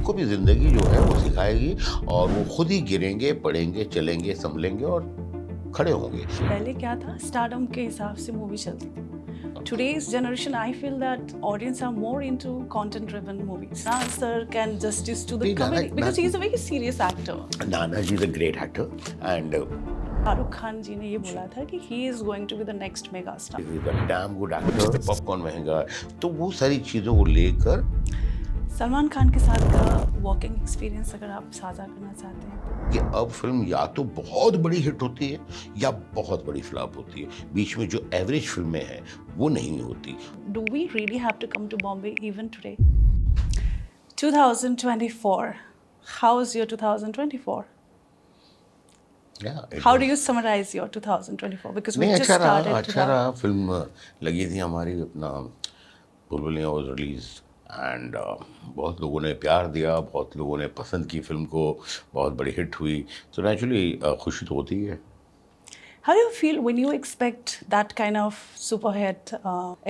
उनको भी ज़िंदगी जो है वो सिखाएगी और वो खुद ही गिरेंगे, पड़ेंगे, चलेंगे, सँभलेंगे और खड़े होंगे। पहले क्या था, स्टारडम के हिसाब से मूवी चलती थी. Today's generation, I feel that audience are more into content-driven movies. Answer can justice to the नहीं, comedy because he's a very serious actor. Nana ji is a great actor and Shahrukh Khan ji ने ये बोला था कि he is going to be the next mega star. He is a damn good actor, popcorn महँगा है। तो वो सारी चीज़ों को लेकर सलमान खान के साथ का वर्किंग एक्सपीरियंस अगर आप साझा करना चाहते हैं. कि अब फ़िल्म या तो बहुत बड़ी हिट होती है या बहुत बड़ी फ्लॉप होती है। बीच में जो एवरेज फ़िल्में हैं, वो नहीं होती। Do we really have to come to Bombay even today? 2024. How's your 2024? या it How was do you summarize your 2024? Because we नहीं, just started अच्छा रहा। फ़िल्म लगी थी हमारी अपना बुलबुलियाँ वाज़ रिलीज़ एंड बहुत लोगों ने प्यार दिया, बहुत लोगों ने पसंद की फ़िल्म को, बहुत बड़ी हिट हुई। तो नेचुरली खुशी तो होती ही है। How do you feel when you expect that kind of super hit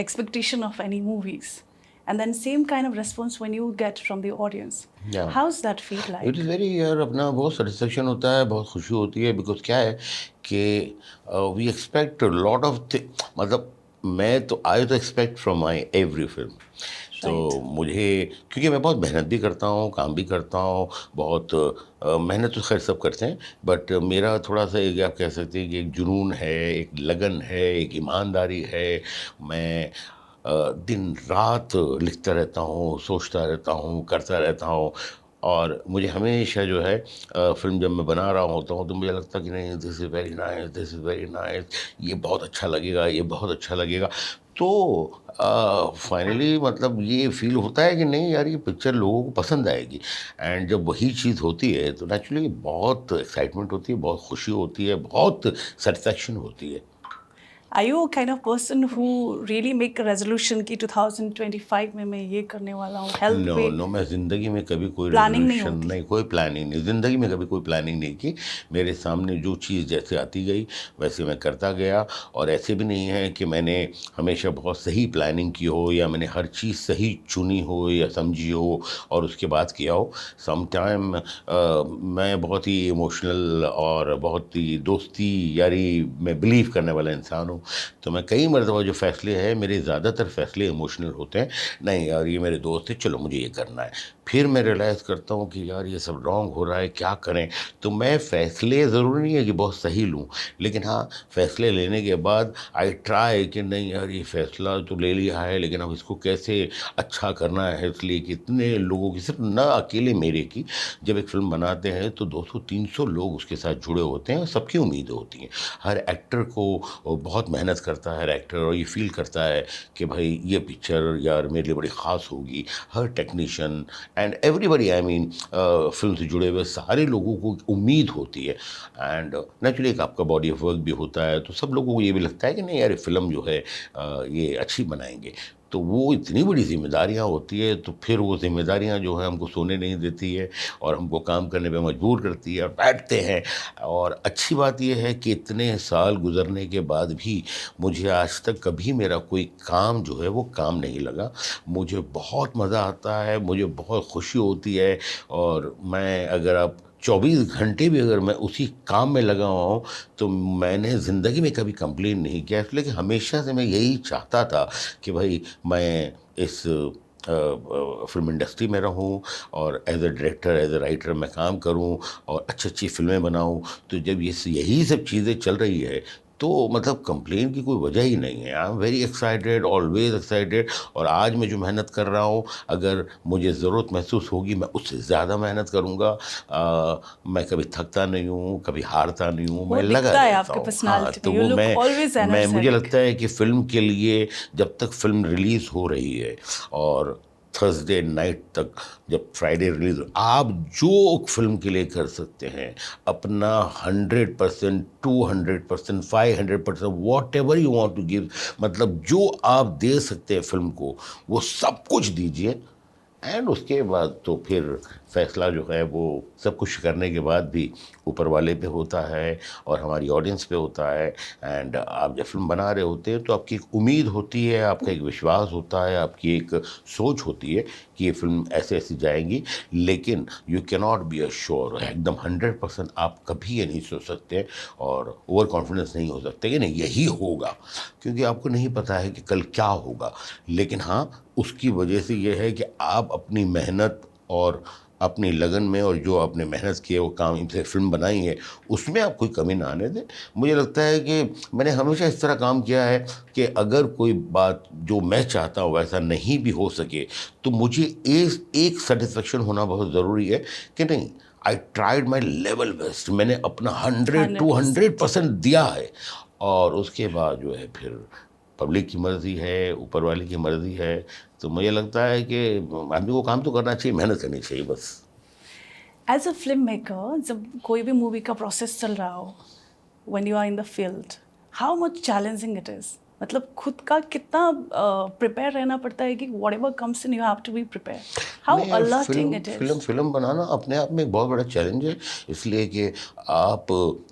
expectation of any movies, and then same kind of response when you get from the audience? या How's that feel like? It is very यार अपना बहुत satisfaction होता है, बहुत खुशी होती है बिकॉज़ क्या है कि वी एक्सपेक्ट लॉट ऑफ मतलब मैं तो आई तो expect from my every film. तो Right. मुझे क्योंकि मैं बहुत मेहनत भी करता हूँ, काम भी करता हूँ, बहुत मेहनत तो खैर सब करते हैं, बट मेरा थोड़ा-सा एक आप कह सकते हैं कि एक जुनून है, एक लगन है, एक ईमानदारी है। मैं दिन-रात लिखता रहता हूँ, सोचता रहता हूँ, करता रहता हूँ और मुझे हमेशा जो है फ़िल्म जब मैं बना रहा होता हूँ तो मुझे लगता है कि नहीं this is very nice, this is very nice, ये बहुत अच्छा लगेगा, ये बहुत अच्छा लगेगा। तो फाइनली मतलब ये फ़ील होता है कि नहीं यार ये पिक्चर लोगों को पसंद आएगी एंड जब वही चीज़ होती है तो नेचुरली बहुत एक्साइटमेंट होती है, बहुत खुशी होती है, बहुत सैटिस्फैक्शन होती है। Are you a kind of person who really make a resolution कि 2025 में मैं ये करने वाला हूँ, health नो, पे नो, मैं ज़िंदगी में कभी कोई प्लानिंग नहीं रेज़ोल्यूशन होती? नहीं, कोई प्लानिंग नहीं, ज़िंदगी में कभी कोई प्लानिंग नहीं की। मेरे सामने जो चीज़ जैसे आती गई, वैसे मैं करता गया और ऐसे भी नहीं है कि मैंने हमेशा बहुत सही प्लानिंग की हो या मैंने हर चीज़ सही चुनी हो या समझी हो और उसके बाद किया हो। समटाइम मैं बहुत ही इमोशनल और बहुत ही दोस्ती, यारी में बिलीव करने वाला इंसान हूँ। तो मैं कई मर्तबा जो फ़ैसले हैं, मेरे ज़्यादातर फ़ैसले इमोशनल होते हैं। नहीं यार ये मेरे दोस्त है, चलो मुझे ये करना है। फिर मैं रियलाइज़ करता हूँ कि यार ये सब रॉन्ग हो रहा है, क्या करें? तो मैं फ़ैसले ज़रूरी नहीं है कि बहुत सही लूँ, लेकिन हाँ, फ़ैसले लेने के बाद आई ट्राई कि नहीं यार ये फ़ैसला तो ले लिया है, लेकिन अब इसको कैसे अच्छा करना है इसलिए कि इतने लोगों की सिर्फ़ ना अकेले मेरे की, जब एक फ़िल्म बनाते हैं तो 200-300 लोग उसके साथ जुड़े होते हैं और सबकी उम्मीदें होती हैं। हर एक्टर को बहुत मेहनत करता है हर एक्टर और ये फ़ील करता है कि भाई ये पिक्चर यार मेरे लिए बड़ी ख़ास होगी। हर technician and everybody I mean film से जुड़े हुए सारे लोगों को उम्मीद होती है एंड नेचुरली एक आपका बॉडी ऑफ वर्क भी होता है, तो सब लोगों को ये भी लगता है कि नहीं यार ये फ़िल्म जो है ये अच्छी बनाएँगे। तो वो इतनी बड़ी ज़िम्मेदारियाँ होती है, तो फिर वो ज़िम्मेदारियाँ जो हैं हमको सोने नहीं देती है और हमको काम करने पे मजबूर करती है और बैठते हैं। और अच्छी बात ये है कि इतने साल गुज़रने के बाद भी मुझे आज तक कभी मेरा कोई काम जो है वो काम नहीं लगा। मुझे बहुत मज़ा आता है, मुझे बहुत खुशी होती है और मैं अगर आप 24 घंटे भी अगर मैं उसी काम में लगा हुआ हूँ, तो मैंने ज़िंदगी में कभी कंप्लेन नहीं किया इसलिए कि हमेशा से मैं यही चाहता था कि भई मैं इस फ़िल्म इंडस्ट्री में रहूँ और as a director, as a writer मैं काम करूँ और अच्छी-अच्छी फ़िल्में बनाऊँ। तो जब यही सब चीज़ें चल रही है, तो मतलब कंप्लेन की कोई वजह ही नहीं है। आई am very excited, always excited और आज मैं जो मेहनत कर रहा हूँ, अगर मुझे ज़रूरत महसूस होगी, मैं उससे ज़्यादा मेहनत करूँगा। मैं कभी थकता नहीं हूँ, कभी हारता नहीं हूँ, वो मैं लगा दिखता है रहता आपके हूँ। हाँ, पर्सनालिटी में. तो You वो look always मैं मुझे energetic. लगता है कि फ़िल्म के लिए जब तक फ़िल्म रिलीज़ हो रही है और थर्सडे नाइट तक जब फ्राइडे रिलीज़ आप जो फ़िल्म के लिए कर सकते हैं, अपना 100%, 200%, 500% whatever you want to give मतलब जो आप दे सकते हैं फ़िल्म को, वो सब कुछ दीजिए एंड उसके बाद तो फिर फैसला जो है वो सब कुछ करने के बाद भी ऊपर वाले पे होता है और हमारी ऑडियंस पे होता है। एंड आप जब फिल्म बना रहे होते हैं तो आपकी एक उम्मीद होती है, आपका एक विश्वास होता है, आपकी एक सोच होती है कि ये फिल्म ऐसे ऐसे जाएंगी, लेकिन you can not be assure, एकदम 100% आप कभी ये नहीं सोच सकते और ओवर कॉन्फिडेंस नहीं हो सकते कि नहीं यही होगा, क्योंकि आपको नहीं पता है कि कल क्या होगा। लेकिन हाँ, उसकी वजह से ये है कि आप अपनी मेहनत और अपनी लगन में और जो आपने मेहनत की है वो काम से फिल्म बनाई है उसमें आप कोई कमी ना आने दें। मुझे लगता है कि मैंने हमेशा इस तरह काम किया है कि अगर कोई बात जो मैं चाहता हूँ वैसा नहीं भी हो सके तो मुझे एक सेटिस्फेक्शन होना बहुत ज़रूरी है कि नहीं, I tried my level best, मैंने अपना 100-200% दिया है। और उसके बाद जो है फिर पब्लिक की मर्ज़ी है, ऊपर वाले की मर्ज़ी है। तो मुझे लगता है कि आदमी को काम तो करना चाहिए, मेहनत करनी चाहिए बस। एज अ फिल्म मेकर, जब कोई भी मूवी का प्रोसेस चल रहा हो, when you are in the field, how much challenging it is? मतलब खुद का कितना प्रिपेयर रहना पड़ता है कि whatever comes in you have to be prepare, how नहीं यार, alerting film it film is? Film बनाना अपने आप में एक बहुत बड़ा चैलेंज है, इसलिए कि आप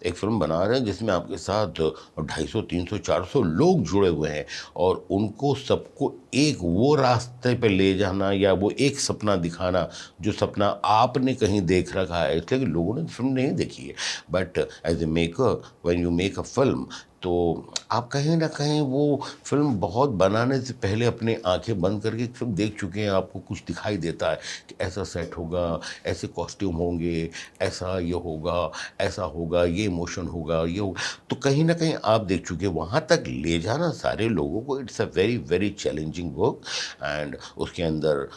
एक फिल्म बना रहे हैं जिसमें आपके साथ 250, 300, 400 लोग जुड़े हुए हैं और उनको सबको एक वो रास्ते पे ले जाना या वो एक सपना दिखाना जो सपना आपने कहीं देख रखा है, इसलिए कि लोगों ने फिल्म नहीं देखी है। But as a maker when you make a film तो आप कहीं ना कहीं वो फिल्म बहुत बनाने से पहले अपनी आंखें बंद करके एक फिल्म देख चुके हैं, आपको कुछ दिखाई देता है कि ऐसा सेट होगा, ऐसे कॉस्ट्यूम होंगे, ऐसा ये होगा, ऐसा होगा, ये इमोशन होगा, ये होगा। तो कहीं ना कहीं आप देख चुके हैं, वहाँ तक ले जाना सारे लोगों को it's a very very challenging work. And उसके अंदर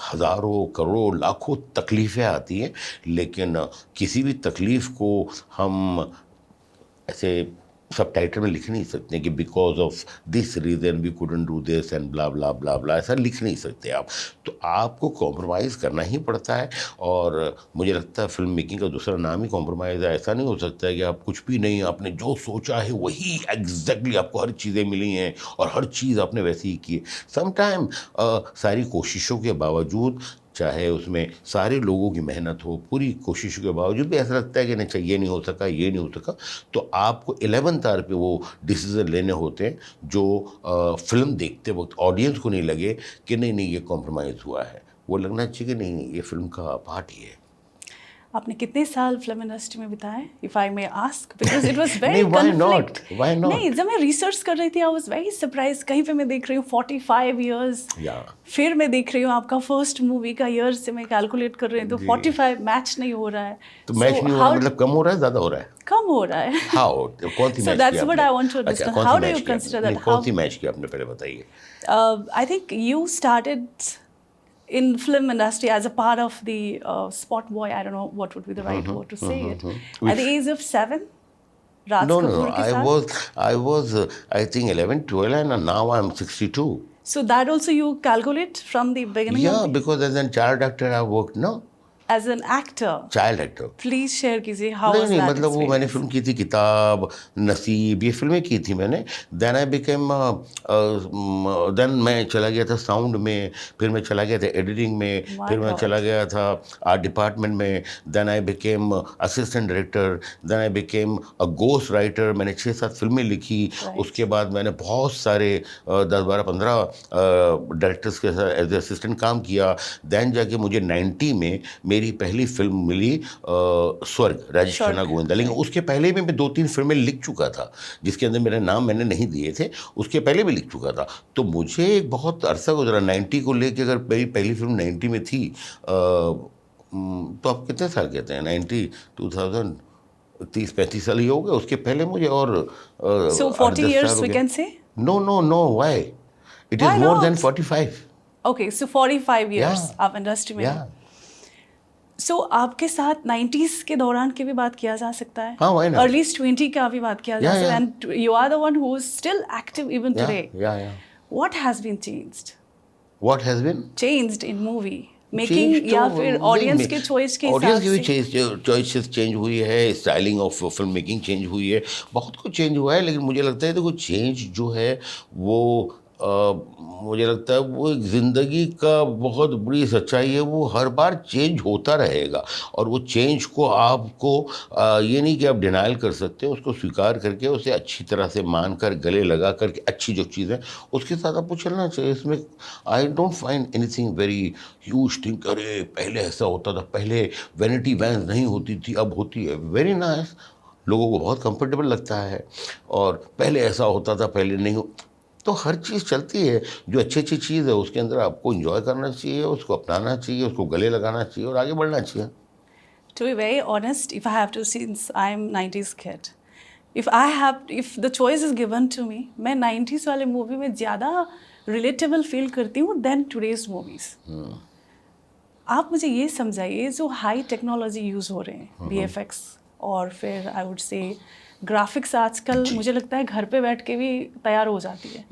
हज़ारों करोड़ों लाखों तकलीफ़ें आती हैं, लेकिन किसी भी तकलीफ़ को हम ऐसे सब टाइटल में लिख नहीं सकते कि because of this reason we couldn't do this and blah blah blah blah, ऐसा लिख नहीं सकते आप। तो आपको कॉम्प्रोमाइज़ करना ही पड़ता है और मुझे लगता है फिल्म मेकिंग का दूसरा नाम ही कॉम्प्रोमाइज़ है। ऐसा नहीं हो सकता है कि आप कुछ भी नहीं, आपने जो सोचा है वही एग्जैक्टली आपको हर चीज़ें मिली हैं और हर चीज़ आपने वैसे ही की है। समटाइम सारी कोशिशों के बावजूद, चाहे उसमें सारे लोगों की मेहनत हो, पूरी कोशिशों के बावजूद भी ऐसा लगता है कि नहीं चाहिए, ये नहीं हो सका, ये नहीं हो सका, तो आपको 11th आवर पे वो डिसीजन लेने होते हैं जो फिल्म देखते वक्त ऑडियंस को नहीं लगे कि नहीं नहीं ये कॉम्प्रोमाइज़ हुआ है। वो लगना चाहिए कि नहीं नहीं ये फिल्म का पार्ट ही है। आपने कितने साल फिल्म इंडस्ट्री में बिताए, if I may ask, because it was नहीं, very why not, conflict? Why नहीं, नॉट। जब मैं रिसर्च कर रही थी आई वाज वेरी सरप्राइज, कहीं पे मैं देख रही हूँ 45 इयर्स, या फिर मैं देख रही हूँ आपका फर्स्ट मूवी का ईयर से मैं कैलकुलेट कर रही हूँ तो जी, 45 मैच नहीं हो रहा है। तो मैच सो नहीं हो रहा हाउ मतलब कम हो रहा है, ज़्यादा हो रहा है? कम हो रहा है? हाउ, कौन सी सो मैच दैट्स किया व्हाट आपने? आई वांट टू अच्छा, अंडरस्टैंड, कौन see how do match you किया आपने? कंसिडर नहीं, दैट? कौन हाउ सी मैच किया आपने पहले बताइए। I think you started in film industry as a part of the spot boy, I don't know what would be the right word to say it, at the Which age of 7, Raj no, no, no. Kapoor ke sath. I was, I think 11, 12, and now I'm 62. So that also you calculate from the beginning of Yeah, the, because as a child actor, I worked, no? as an actor. Child actor. Please share कीजिए, how नहीं was नहीं, that मतलब वो मैंने experience? Film की थी किताब, नसीब, ये फिल्में की थी मैंने। देन आई बिकेम, देन मैं चला गया था साउंड में, फिर मैं चला गया था एडिटिंग में, My फिर मैं चला God. गया था आर्ट डिपार्टमेंट में। Then I became assistant director, then I became a ghost writer, मैंने 6-7 फिल्में लिखी। Right. उसके बाद मैंने बहुत सारे 10-12-15 डायरेक्टर्स के साथ एज असिस्टेंट काम किया। देन जाके मुझे 90 में मेरी पहली फिल्म मिली स्वर्ग, राजेश खन्ना Shark. गोविंदा। लेकिन Right. उसके पहले भी मैं 2-3 फिल्में लिख चुका था जिसके अंदर मेरे नाम मैंने नहीं दिए थे, उसके पहले भी लिख चुका था। तो मुझे एक बहुत अरसा गुजरा 90 को लेके, अगर मेरी पहली फिल्म 90 में थी तो आप कितने साल कहते हैं 90, 2000, 30-35 साल ही हो गए। उसके पहले मुझे और So 40 8-10 साल years हो we गए। can say? No no no, why, it is Why more than not? 45। Okay, so 45 या years आप इंडस्ट्री में या हैं। सो आपके साथ 90s के दौरान की भी बात किया जा सकता है, हाँ, व्हाई नॉट। अर्ली 20 का भी बात किया जा या सकता है, या and you are the one who is still active even या टुडे. या what has been what has been changed in movie change? Making, तो या फिर ऑडियंस नहीं, के चॉइस के ऑडियंस हिसाब की भी से? चॉइसेस चेंज हुई है, styling of film making change हुई है, बहुत कुछ चेंज हुआ है। लेकिन मुझे लगता है देखो, चेंज जो है वो मुझे लगता है वो एक ज़िंदगी का बहुत बड़ी सच्चाई है, वो हर बार चेंज होता रहेगा और वो चेंज को आपको ये नहीं कि आप डिनायल कर सकते हो, उसको स्वीकार करके उसे अच्छी तरह से मान कर, गले लगा कर के अच्छी जो चीज़ है, उसके साथ आपको चलना चाहिए। इसमें I don't find anything very huge thing, अरे पहले ऐसा होता था, पहले वैनिटी वैन्स नहीं होती थी, अब होती है, वेरी नाइस, लोगों को बहुत कंफर्टेबल लगता है। और पहले ऐसा होता था, पहले नहीं हो, तो हर चीज़ चलती है। जो अच्छी-अच्छी चीज़ है उसके अंदर आपको एन्जॉय करना चाहिए, उसको अपनाना चाहिए, उसको गले लगाना चाहिए और आगे बढ़ना चाहिए। To be very honest, if I have to, since I'm 90s kid, if the choice is given to me, मैं 90s वाले मूवी में ज़्यादा रिलेटेबल फील करती हूँ देन टुडेज मूवीज। आप मुझे ये समझाइए, जो हाई टेक्नोलॉजी यूज़ हो रहे हैं, VFX और फिर आई वुड से ग्राफिक्स आजकल जी। मुझे लगता है घर पे बैठ के भी तैयार हो जाती है,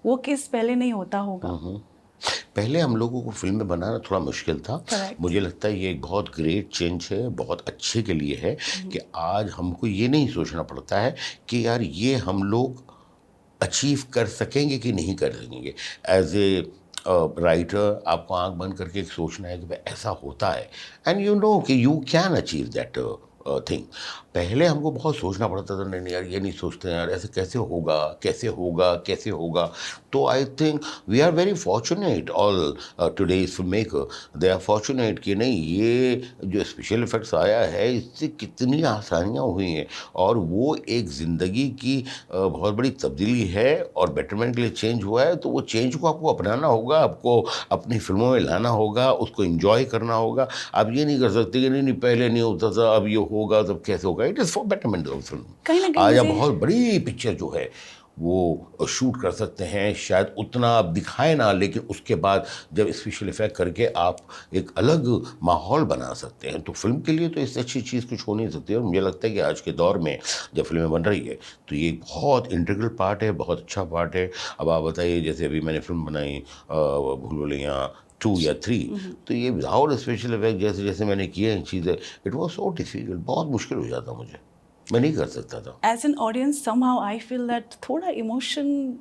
वो केस पहले नहीं होता होगा। पहले हम लोगों को फ़िल्में बनाना थोड़ा मुश्किल था। Correct. मुझे लगता है ये एक बहुत ग्रेट चेंज है, बहुत अच्छे के लिए है कि आज हमको ये नहीं सोचना पड़ता है कि यार ये हम लोग अचीव कर सकेंगे कि नहीं कर सकेंगे। एज़ ए राइटर आपको आँख बंद करके एक सोचना है कि भाई ऐसा होता है, एंड यू नो कि you can achieve that thing. पहले हमको बहुत सोचना पड़ता था, नहीं नहीं यार ये नहीं सोचते हैं यार, ऐसे कैसे होगा, कैसे होगा, कैसे होगा। तो I think we are very fortunate, all today's film maker, they are fortunate कि नहीं ये जो स्पेशल इफेक्ट्स आया है इससे कितनी आसानियाँ हुई हैं और वो एक ज़िंदगी की बहुत बड़ी तब्दीली है और बेटरमेंट के लिए चेंज हुआ है। तो वो चेंज को आपको अपनाना होगा, आपको अपनी फिल्मों में लाना होगा, उसको एंजॉय करना होगा। आप ये नहीं कर सकते कि नहीं नहीं पहले नहीं होता था, अब ये होगा, तब कैसे होगा। It is for betterment of film. कहीं ना कहीं आज आप मुझे बहुत बड़ी पिक्चर जो है वो शूट कर सकते हैं, शायद उतना आप दिखाए ना, लेकिन उसके बाद जब स्पेशल इफेक्ट करके आप एक अलग माहौल बना सकते हैं। तो फिल्म के लिए तो इससे अच्छी चीज़ कुछ हो नहीं सकती। और मुझे लगता है कि आज के दौर में जब फिल्में बन रही है तो ये बहुत इंटीग्रल पार्ट है, बहुत अच्छा पार्ट है। अब आप बताइए, जैसे अभी मैंने फिल्म बनाई भूल भुलैया 2 या 3, तो ये विदाउट स्पेशल इफेक्ट जैसे जैसे मैंने किए हैं चीज़ें, इट वॉज सो डिफिकल्ट, बहुत मुश्किल हो जाता मुझे, मैं नहीं कर सकता था। As an audience somehow I feel that थोड़ा इमोशन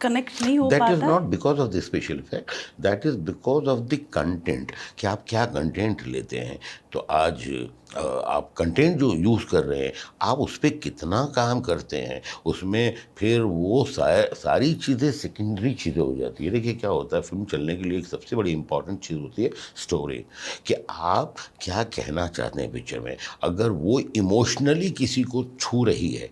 कनेक्ट नहीं हो दैट इज़ पाता है। Not because of the special effect, that is because of the content, कि आप क्या कंटेंट लेते हैं। तो आज आप कंटेंट जो यूज़ कर रहे हैं, आप उस पर कितना काम करते हैं, उसमें फिर वो सारी चीज़ें सेकेंडरी चीज़ें हो जाती है। देखिए क्या होता है, फिल्म चलने के लिए एक सबसे बड़ी इंपॉर्टेंट चीज़ होती है स्टोरी, कि आप क्या कहना चाहते हैं पिक्चर में। अगर वो इमोशनली किसी को छू रही है,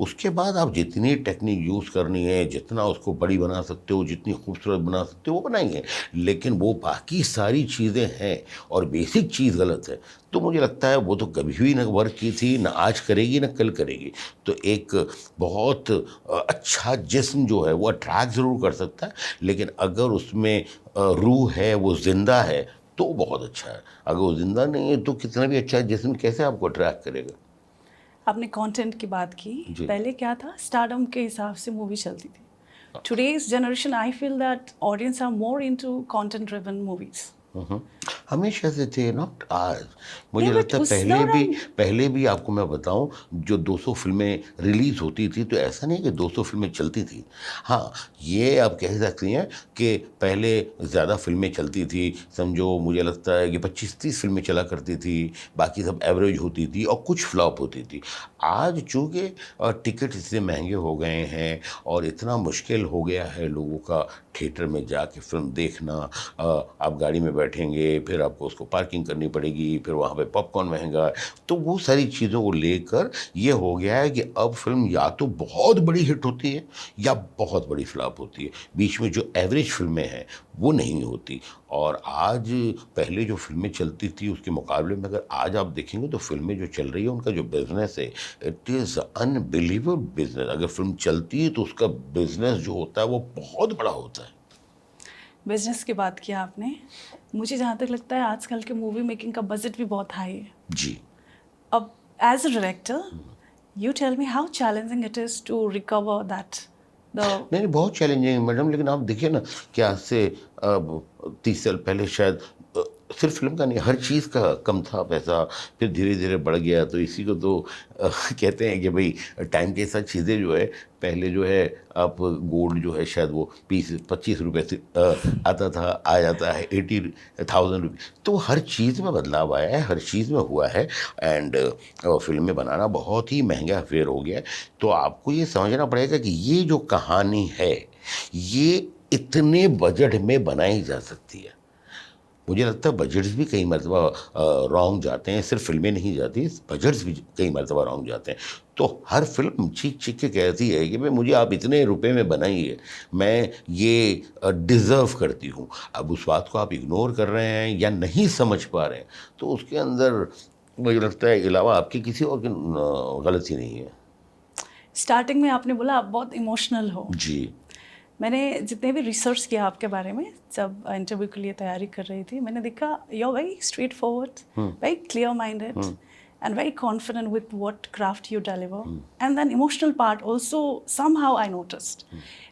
उसके बाद आप जितनी टेक्निक यूज़ करनी है, जितना उसको बड़ी बना सकते हो, जितनी खूबसूरत बना सकते हो वो बनाइए। लेकिन वो बाकी सारी चीज़ें हैं और बेसिक चीज़ गलत है, तो मुझे लगता है वो तो कभी भी ना वर्क की थी, ना आज करेगी, ना कल करेगी। तो एक बहुत अच्छा जिस्म जो है वो अट्रैक्ट ज़रूर कर सकता है, लेकिन अगर उसमें रूह है, वो ज़िंदा है, तो बहुत अच्छा है। अगर वो ज़िंदा नहीं है तो कितना भी अच्छा जिस्म कैसे आपको अट्रैक्ट करेगा। आपने कंटेंट की बात की, जी। पहले क्या था, स्टारडम के हिसाब से मूवी चलती थी। Today's generation I feel that audience are more into content driven movies. Hmm. हमेशा से थे, नॉट आज। मुझे नहीं बट लगता है उस दौरान पहले भी आपको मैं बताऊं, जो 200 फिल्में रिलीज होती थी तो ऐसा नहीं कि 200 फिल्में चलती थी। हाँ, ये आप कह सकती हैं कि पहले ज़्यादा फिल्में चलती थी। समझो मुझे लगता है कि 25-30 फिल्में चला करती थी, बाकी सब एवरेज होती थी और कुछ फ्लॉप होती थी। आज चूँकि टिकट इतने महंगे हो गए हैं और इतना मुश्किल हो गया है लोगों का थिएटर में जाके फिल्म देखना। आप गाड़ी में बैठेंगे, फिर आपको उसको पार्किंग करनी पड़ेगी, फिर वहाँ पे पॉपकॉर्न महंगा है। तो वो सारी चीज़ों को लेकर ये हो गया है कि अब फिल्म या तो बहुत बड़ी हिट होती है या बहुत बड़ी फ्लॉप होती है। बीच में जो एवरेज फिल्में हैं वो नहीं होती। और आज पहले जो फिल्में चलती थी उसके मुकाबले में अगर आज आप देखेंगे तो फिल्में जो चल रही है उनका जो बिज़नेस है, इट इज़ अनबिलीवेबल बिज़नेस। अगर फिल्म चलती है तो उसका बिज़नेस जो होता है वो बहुत बड़ा होता है। बिजनेस की बात किया आपने, मुझे जहाँ तक लगता है आजकल के मूवी मेकिंग का बजट भी बहुत हाई है। जी। अब as a director, you tell me how challenging it is to recover that the नहीं, नहीं, बहुत चैलेंजिंग है मैडम। लेकिन आप देखिए ना कि आज से 30 साल पहले शायद सिर्फ फिल्म का नहीं, हर चीज़ का कम था पैसा, फिर धीरे धीरे बढ़ गया। तो इसी को तो कहते हैं कि भाई टाइम के साथ चीज़ें जो है, पहले जो है आप गोल्ड जो है शायद वो 20-25 रुपये से आता था, आ जाता है 80,000 रुपये। तो हर चीज़ में बदलाव आया है, हर चीज़ में हुआ है। एंड फिल्में बनाना बहुत ही महंगा अफेयर हो गया है। तो आपको ये समझना पड़ेगा कि ये जो कहानी है, ये इतने बजट में बनाई जा सकती है। मुझे लगता है बजट्स भी कई मरतबा रॉन्ग जाते हैं, सिर्फ फिल्में नहीं जाती, बजट्स भी कई मरतबा रॉन्ग जाते हैं। तो हर फिल्म चीख चीख के कहती है कि भाई मुझे आप इतने रुपए में बनाइए, मैं ये डिज़र्व करती हूँ। अब उस बात को आप इग्नोर कर रहे हैं या नहीं समझ पा रहे हैं, तो उसके अंदर मुझे लगता है अलावा आपकी किसी और की गलती नहीं है। स्टार्टिंग में आपने बोला आप बहुत इमोशनल हो। जी। मैंने जितने भी रिसर्च किया आपके बारे में, जब इंटरव्यू के लिए तैयारी कर रही थी, मैंने देखा you are very straightforward, very clear minded and very confident with what craft you deliver. And then emotional part also somehow I noticed.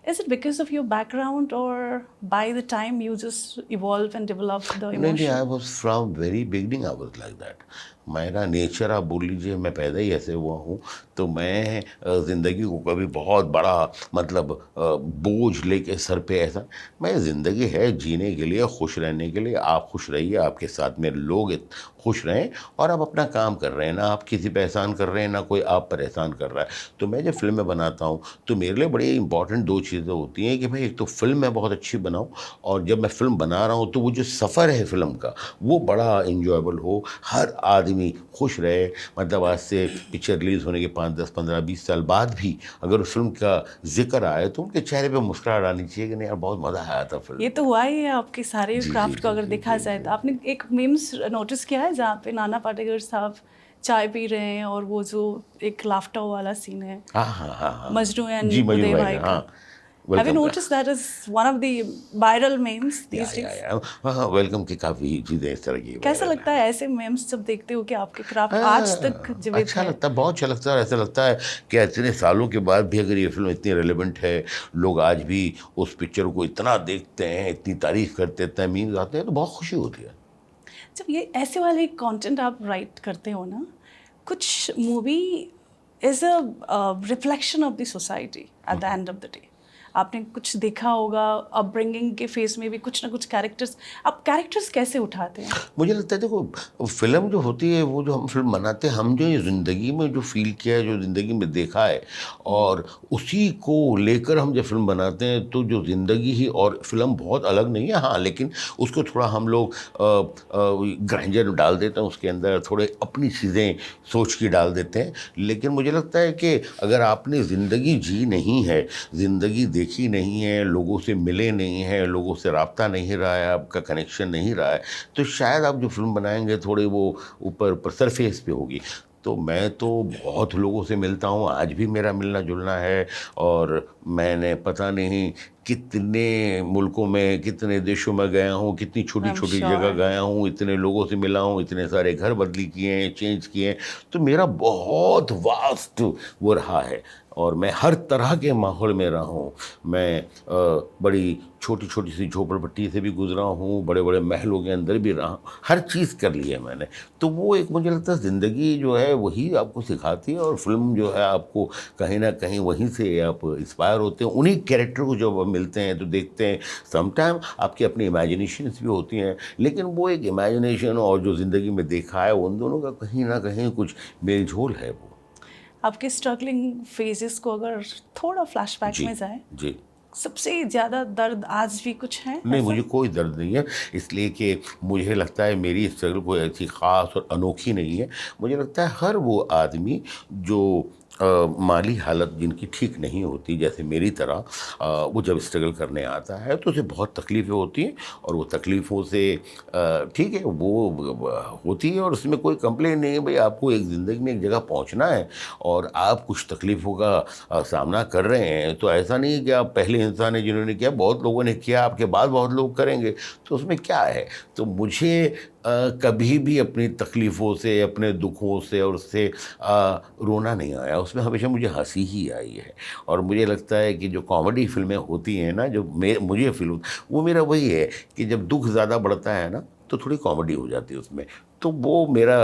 Is it because of your background or by the time you just evolve and develop the नहीं नहीं, आई emotion? Was from very beginning I was like that. मेरा nature आप बोल लीजिए, मैं पैदा ही ऐसे हुआ हूँ। तो मैं ज़िंदगी को कभी बहुत बड़ा मतलब बोझ लेके सर पे ऐसा, मैं ज़िंदगी है जीने के लिए, खुश रहने के लिए। आप खुश रहिए, आपके साथ में लोग खुश रहें, और आप अपना काम कर रहे हैं, ना आप किसी पे एहसान कर रहे हैं, ना कोई आप पर एहसान कर रहा है। तो मैं जब फिल्में बनाता हूँ तो मेरे लिए बड़ी इंपॉर्टेंट दो चीज़ें होती हैं कि भाई एक तो फिल्म मैं बहुत अच्छी बनाऊँ, और जब मैं फिल्म बना रहा हूँ तो वो जो सफ़र है फिल्म का वो बड़ा इंजॉयबल हो, हर आदमी खुश रहे। मतलब आज से पिक्चर रिलीज़ होने के 5, 10, 15, 20 साल बाद भी अगर उस फिल्म का जिक्र आए तो उनके चेहरे पे मुस्कुराहट आनी चाहिए कि नहीं यार बहुत मज़ा आया था फिल्म ये में। तो हुआ ही है आपके सारे जी, जी, क्राफ्ट को जी, अगर जी, देखा जी, जाए जी। तो। आपने एक मीम्स नोटिस किया है जहाँ पे नाना पाटेकर साहब चाय पी रहे हैं और वो जो एक लाफ्टर वाला सीन है हाँ, हाँ, हाँ, हाँ। मजनू जी, एंड मजनू उदय भाई भाई का, का? हाँ, Have you वेलकम का। noticed that is one of the viral memes these days? हाँ, हाँ, वेलकम की काफ़ी चीज़ें इस तरह की कैसा वायरल लगता हैं। है ऐसे memes जब देखते हो कि आपके क्राफ्ट आज तक जीवित अच्छा है? लगता है, बहुत अच्छा लगता है। और ऐसा लगता है कि इतने सालों के बाद भी अगर ये फ़िल्म इतनी रेलेवेंट है, लोग आज भी उस पिक्चर को इतना देखते हैं, इतनी तारीफ़ करते हैं, इतना मीम्स आते हैं, तो बहुत खुशी होती है। जब ये ऐसे वाले कंटेंट आप राइट करते हो ना, कुछ movie is a reflection of the society at the end of the day. आपने कुछ देखा होगा अपब्रिंगिंग के फेस में भी कुछ ना कुछ कैरेक्टर्स, आप कैरेक्टर्स कैसे उठाते हैं? मुझे लगता है देखो, फ़िल्म जो होती है वो जो हम फ़िल्म बनाते हैं, हम जो ये ज़िंदगी में जो फ़ील किया है, जो ज़िंदगी में देखा है, और उसी को लेकर हम जब फ़िल्म बनाते हैं तो जो ज़िंदगी ही और फ़िल्म बहुत अलग नहीं है। हाँ, लेकिन उसको थोड़ा हम लोग ग्राइंडर डाल देते हैं उसके अंदर, थोड़े अपनी चीज़ें सोच के डाल देते हैं। लेकिन मुझे लगता है कि अगर आपने ज़िंदगी जी नहीं है, ज़िंदगी देखी नहीं है, लोगों से मिले नहीं हैं, लोगों से राब्ता नहीं रहा है, आपका कनेक्शन नहीं रहा है, तो शायद आप जो फ़िल्म बनाएँगे थोड़े वो ऊपर सरफेस पे होगी। तो मैं तो बहुत लोगों से मिलता हूँ, आज भी मेरा मिलना-जुलना है, और मैंने पता नहीं कितने मुल्कों में, कितने देशों में गया हूँ, कितनी आई एम छोटी-छोटी जगह श्योर। गया हूँ, इतने लोगों से मिला हूँ, इतने सारे घर बदली किए हैं, चेंज किए हैं। तो मेरा बहुत वास्ट वो रहा है, और मैं हर तरह के माहौल में रहा हूँ। मैं बड़ी छोटी-छोटी सी झोपड़पट्टी से भी गुज़रा हूँ, बड़े-बड़े महलों के अंदर भी रहा हूँ, हर चीज़ कर ली है मैंने। तो वो एक मुझे लगता है ज़िंदगी जो है वही आपको सिखाती है, और फ़िल्म जो है आपको कहीं न कहीं वहीं से आप इंस्पायर होते हैं। उन्हीं कैरेक्टर को जब आप मिलते हैं तो देखते हैं, समटाइम आपकी अपनी इमेजिनेशंस भी होती हैं, लेकिन वो एक इमेजिनेशन और जो ज़िंदगी में देखा है, उन दोनों का कहीं न कहीं कुछ मेल-जोल है वो। आपके स्ट्रगलिंग फेजेस को अगर थोड़ा फ्लैशबैक जी, में जाए, जी। सबसे ज़्यादा दर्द आज भी कुछ है नहीं, ऐसा? मुझे कोई दर्द नहीं है, इसलिए कि मुझे लगता है मेरी स्ट्रगल कोई ऐसी ख़ास और अनोखी नहीं है। मुझे लगता है हर वो आदमी जो माली हालत जिनकी ठीक नहीं होती, जैसे मेरी तरह, वो जब स्ट्रगल करने आता है तो उसे बहुत तकलीफ़ें होती हैं, और वो तकलीफ़ों से ठीक है, वो होती है, और उसमें कोई कंप्लेन नहीं है। भई आपको एक ज़िंदगी में एक जगह पहुँचना है, और आप कुछ तकलीफ़ों का सामना कर रहे हैं, तो ऐसा नहीं है कि आप पहले इंसान हैं जिन्होंने किया, बहुत लोगों ने किया, आपके बाद बहुत लोग करेंगे, तो उसमें क्या है? तो मुझे कभी भी अपनी तकलीफ़ों से, अपने दुखों से और उससे रोना नहीं आया, उसमें हमेशा मुझे हँसी ही आई है। और मुझे लगता है कि जो कॉमेडी फ़िल्में होती हैं ना, जो मुझे फ़ील वो मेरा वही है कि जब दुःख ज़्यादा बढ़ता है ना, तो थोड़ी कॉमेडी हो जाती है उसमें। तो वो मेरा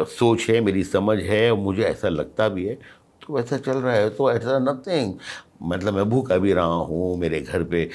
सोच है, मेरी समझ है, और मुझे ऐसा लगता भी है, तो वैसा चल रहा है। तो ऐसा नथिंग, मतलब मैं भूखा भी रहा हूँ, मेरे घर पे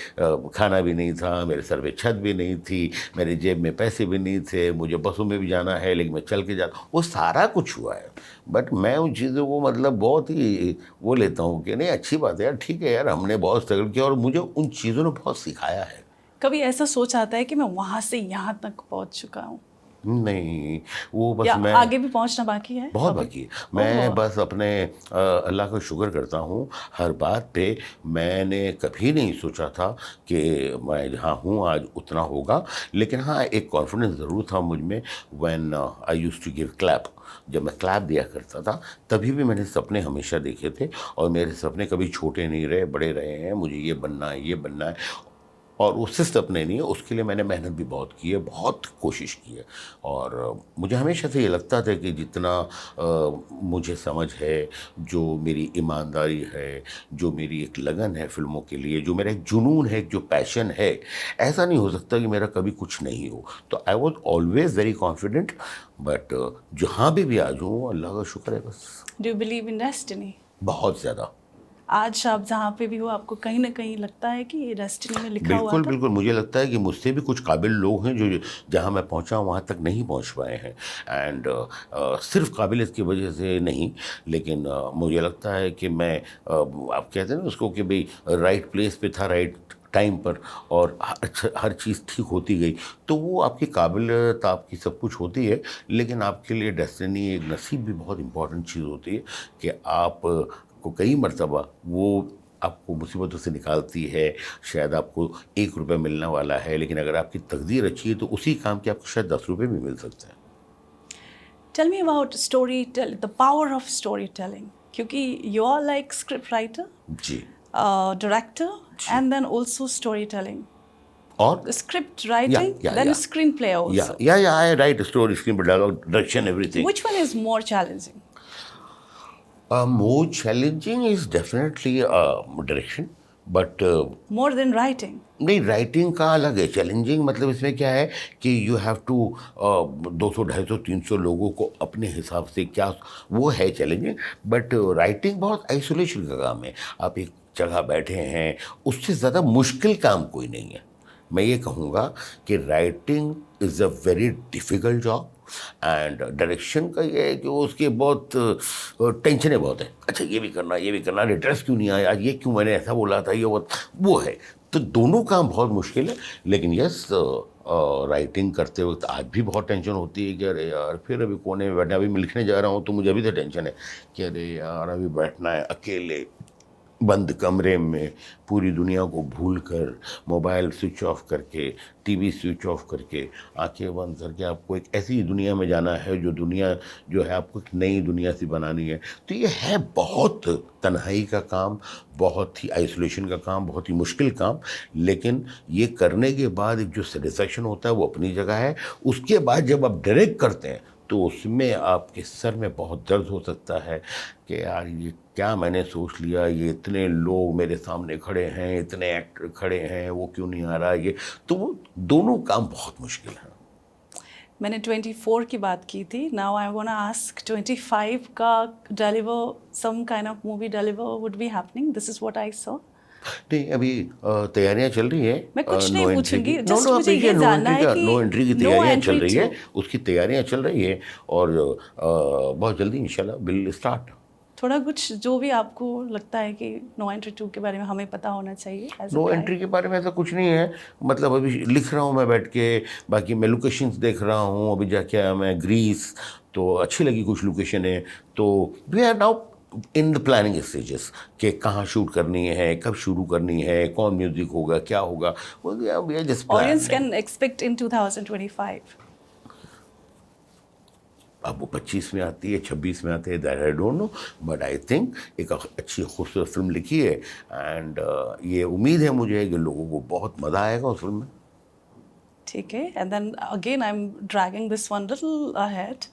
खाना भी नहीं था, मेरे सर पे छत भी नहीं थी, मेरे जेब में पैसे भी नहीं थे, मुझे बसों में भी जाना है लेकिन मैं चल के जाता, वो सारा कुछ हुआ है। बट मैं उन चीज़ों को मतलब बहुत ही वो लेता हूँ कि नहीं, अच्छी बात है यार, ठीक है यार, हमने बहुत स्ट्रगल किया और मुझे उन चीज़ों ने बहुत सिखाया है। कभी ऐसा सोच आता है कि मैं वहाँ से यहाँ तक पहुँच चुका हूँ, नहीं, वो बस या मैं आगे भी पहुँचना बाकी है बहुत अभी? बाकी है। मैं ओह! बस अपने अल्लाह का शुक्र करता हूँ हर बात पे। मैंने कभी नहीं सोचा था कि मैं जहाँ हूँ आज उतना होगा, लेकिन हाँ, एक कॉन्फिडेंस ज़रूर था मुझ में। When I used to give clap, जब मैं क्लैप दिया करता था, तभी भी मैंने सपने हमेशा देखे थे, और मेरे सपने कभी छोटे नहीं रहे, बड़े रहे हैं। मुझे ये बनना है, ये बनना है, और वो सिर्फ सपने नहीं है, उसके लिए मैंने मेहनत भी बहुत की है, बहुत कोशिश की है। और मुझे हमेशा से ये लगता था कि जितना मुझे समझ है, जो मेरी ईमानदारी है, जो मेरी एक लगन है फ़िल्मों के लिए, जो मेरा एक जुनून है, एक जो पैशन है, ऐसा नहीं हो सकता कि मेरा कभी कुछ नहीं हो। तो I was always very confident, but जहाँ भी आज हूँ, अल्लाह का शुक्र है बस। Do you believe in destiny? बहुत ज़्यादा। आज आप जहाँ पे भी हो, आपको कहीं न कहीं लगता है कि ये डेस्टिनी में लिखा हुआ बिल्कुल, था? बिल्कुल, मुझे लगता है कि मुझसे भी कुछ काबिल लोग हैं जो जहाँ मैं पहुँचा हूँ वहाँ तक नहीं पहुँच पाए हैं। एंड सिर्फ़ काबिलियत की वजह से नहीं, लेकिन मुझे लगता है कि मैं आप कहते हैं ना उसको कि भई राइट प्लेस पे था राइट टाइम पर, और हर चीज़ ठीक होती गई। तो वो आपकी काबिलियत, आपकी सब कुछ होती है, लेकिन आपके लिए डेस्टिनी, एक नसीब भी बहुत इम्पोर्टेंट चीज़ होती है कि आप को कई मर्तबा वो आपको मुसीबतों से निकालती है। शायद आपको ₹1 मिलने वाला है, लेकिन अगर आपकी तकदीर अच्छी है तो उसी काम के आपको शायद ₹10 भी मिल सकते हैं। Tell me about the power of story telling, क्योंकि you are like script writer, जी, डायरेक्टर, जी। And then also story telling, और script या writing, या then या a screenplay या also. Yeah yeah I write story, screen, dialogue, direction, everything. Which one is more challenging? More challenging is definitely direction, but More than writing? नहीं, writing का अलग है। Challenging मतलब इसमें क्या है कि यू हैव टू 200, 250, 300 लोगों को अपने हिसाब से क्या, वो है चैलेंजिंग। बट राइटिंग बहुत आइसोलेशन का काम है। आप एक जगह बैठे हैं, उससे ज़्यादा मुश्किल काम कोई नहीं है। मैं ये कहूँगा कि writing is a very difficult job, and direction का ये है कि वो उसके बहुत टेंशनें बहुत हैं। अच्छा, ये भी करना, ये भी करना, अरे ड्रेस क्यों नहीं आया, ये क्यों मैंने ऐसा बोला था, ये वो है। तो दोनों काम बहुत मुश्किल है, लेकिन यस, राइटिंग करते वक्त आज भी बहुत टेंशन होती है कि अरे यार, फिर अभी कोने में बैठना, अभी मैं लिखने जा रहा हूँ तो मुझे अभी तो टेंशन है कि अरे यार, अभी बैठना है अकेले बंद कमरे में, पूरी दुनिया को भूल कर, मोबाइल स्विच ऑफ करके, टीवी स्विच ऑफ करके, आंखें बंद करके आपको एक ऐसी दुनिया में जाना है, जो दुनिया जो है आपको एक नई दुनिया सी बनानी है। तो ये है बहुत तन्हाई का काम, बहुत ही आइसोलेशन का काम, बहुत ही मुश्किल काम, लेकिन ये करने के बाद एक जो सेटिस्फैक्शन होता है वो अपनी जगह है। उसके बाद जब आप डायरेक्ट करते हैं तो उसमें आपके सर में बहुत दर्द हो सकता है कि यार, ये क्या मैंने सोच लिया, ये इतने लोग मेरे सामने खड़े हैं, इतने एक्टर खड़े हैं, वो क्यों नहीं आ रहा, ये तो वो दोनों काम बहुत मुश्किल हैं। मैंने 24 की बात की थी. नाउ आई वांट आस्क 25 का deliver, some kind of movie deliver would be happening. This is what I saw. नहीं, अभी तैयारियां चल रही हैं मैं कुछ नहीं नो एंट्री की। पूछूंगी, नो जस्ट नो, आप मुझे देखिए, ये जानना है कि नो एंट्री की नो तैयारियां चल एंट्री रही है, टू. उसकी तैयारियां चल रही है, और बहुत जल्दी इंशाल्लाह विल स्टार्ट। थोड़ा कुछ जो भी आपको लगता है कि नो एंट्री 2 के बारे में हमें पता होना चाहिए as a no guy. Entry के बारे में ऐसा कुछ नहीं है, मतलब अभी लिख रहा हूँ मैं बैठ के, बाकी मैं लोकेशंस देख रहा हूँ। अभी जाके आया मैं ग्रीस, तो अच्छी लगी कुछ लोकेशन है, तो we are now in the planning stages कि कहाँ शूट करनी है, कब शुरू करनी है, कौन म्यूजिक होगा, क्या होगा, वो we are just Audience planning. can expect in 2025. अब वो 25 में आती है, 26 में आती है, that I don't know, but I think एक अच्छी खूबसूरत फिल्म लिखी है, एंड ये उम्मीद है मुझे कि लोगों को बहुत मज़ा आएगा उस फिल्म में। ठीक है. And then again I am dragging this one little ahead.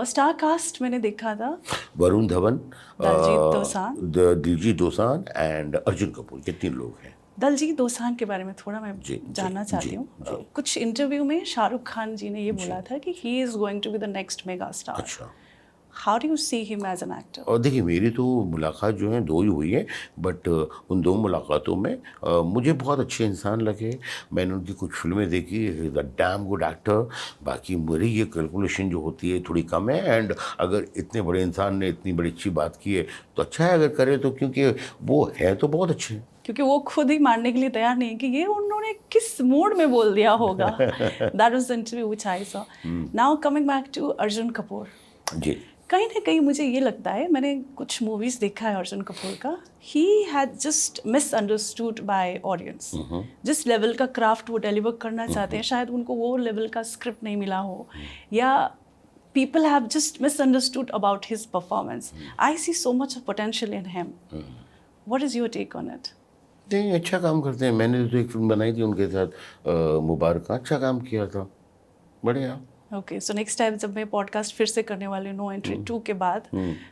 Star cast मैंने देखा था. वरुण धवन, दलजीत दोसांझ. दिलजीत दोसांझ एंड अर्जुन कपूर, ये 3 लोग हैं। दलजीत दोसांझ के बारे में थोड़ा मैं जी, जानना जी, चाहती जी, हूँ। जी। कुछ इंटरव्यू में शाहरुख खान जी ने ये बोला था कि he is going to be the next mega star. अच्छा। How do you see him as an actor? और देखिए मेरी तो मुलाकात जो है 2 ही हुई है, बट उन 2 मुलाकातों में मुझे बहुत अच्छे इंसान लगे। मैंने उनकी कुछ फ़िल्में देखी, ही is a damn good actor. बाकी मेरी ये कैलकुलेशन जो होती है थोड़ी कम है, एंड अगर इतने बड़े इंसान ने इतनी बड़ी अच्छी बात की है, तो अच्छा है अगर करे तो, क्योंकि वो है तो बहुत अच्छे हैं। क्योंकि वो खुद ही मानने के लिए तैयार नहीं है कि ये उन्होंने किस मूड में बोल दिया होगा। That was the interview which I saw. Now coming back to Arjun Kapoor, ji. कहीं ना कहीं मुझे ये लगता है, मैंने कुछ मूवीज देखा है अर्जुन कपूर का, he had just misunderstood by audience. जिस लेवल का क्राफ्ट वो डिलीवर करना चाहते हैं, शायद उनको वो लेवल का स्क्रिप्ट नहीं मिला हो, या people have just misunderstood about his performance. I see so much of potential in him. What is your take on it? नहीं, अच्छा काम करते हैं। मैंने तो एक फ़िल्म बनाई थी उनके साथ, मुबारका, अच्छा काम किया था, बढ़िया। Okay, so next time जब मैं पॉडकास्ट फिर से करने वाली हूँ नो एंट्री 2 के बाद,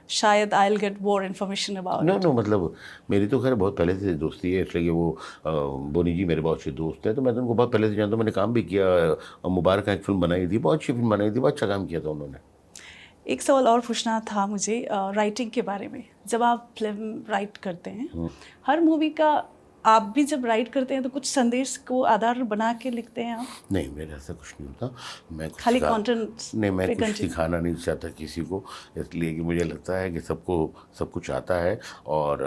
शायद I will get more information about no it. No, मतलब मेरी तो खैर बहुत पहले से दोस्ती है, इसलिए कि वो बोनी जी मेरे बहुत अच्छे दोस्त हैं, तो मैं तो उनको बहुत पहले से जानता हूँ। मैंने काम भी किया, मुबारक एक फ़िल्म बनाई थी, बहुत अच्छी फ़िल्म बनाई थी, बहुत अच्छा काम किया था उन्होंने। एक सवाल और पूछना था मुझे राइटिंग के बारे में। जब आप फिल्म राइट करते हैं, हर मूवी का आप भी जब राइट करते हैं तो कुछ संदेश को आधार बना के लिखते हैं आप? नहीं, मेरा ऐसा कुछ नहीं होता। मैं कुछ खाली कंटेंट नहीं, मैं पे कुछ कंटिन्यू? सिखाना नहीं चाहता किसी को, इसलिए कि मुझे लगता है कि सबको सब कुछ आता है, और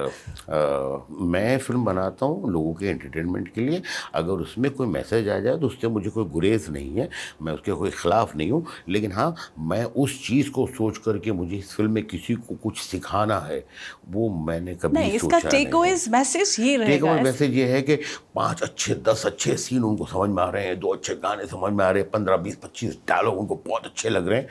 मैं फ़िल्म बनाता हूँ लोगों के एंटरटेनमेंट के लिए। अगर उसमें कोई मैसेज आ जाए तो उससे मुझे कोई गुरेज़ नहीं है, मैं उसके कोई ख़िलाफ़ नहीं हूँ। लेकिन हाँ, मैं उस चीज़ को सोच कर के मुझे इस फ़िल्म में किसी को कुछ सिखाना है, वो मैंने कभी नहीं, इसका सोचा टेक नहीं है। अवेज मैसेज ये टेक रहेगा अवे मैसेज ये है कि 5 अच्छे 10 अच्छे सीन उनको समझ में आ रहे हैं, 2 अच्छे गाने समझ में आ रहे हैं, 15 20 25 डायलॉग उनको बहुत अच्छे लग रहे हैं।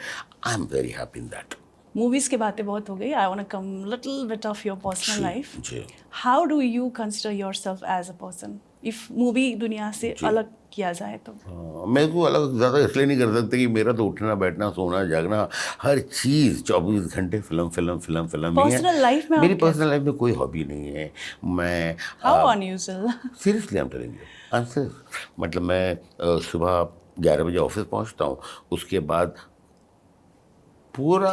I am very happy in that. Movies की बातें बहुत हो गई। I want to come little bit of your personal जी, लाइफ। जी, how do you consider yourself as a person if movie दुनिया से जी। अलग किया जाए तो? हाँ, मैं को अलग ज़्यादा इसलिए नहीं कर सकते कि मेरा तो उठना बैठना सोना जागना हर चीज़ 24 घंटे फ़िल्म फ़िल्म फ़िल्म फ़िल्म ही है। पर्सनल लाइफ में मेरी आप पर्सनल कैसे? लाइफ में कोई हॉबी नहीं है। मैं how unusual. Seriously I am telling you, I am serious. मतलब मैं सुबह 11 बजे ऑफ़िस पहुँचता हूँ, उसके बाद पूरा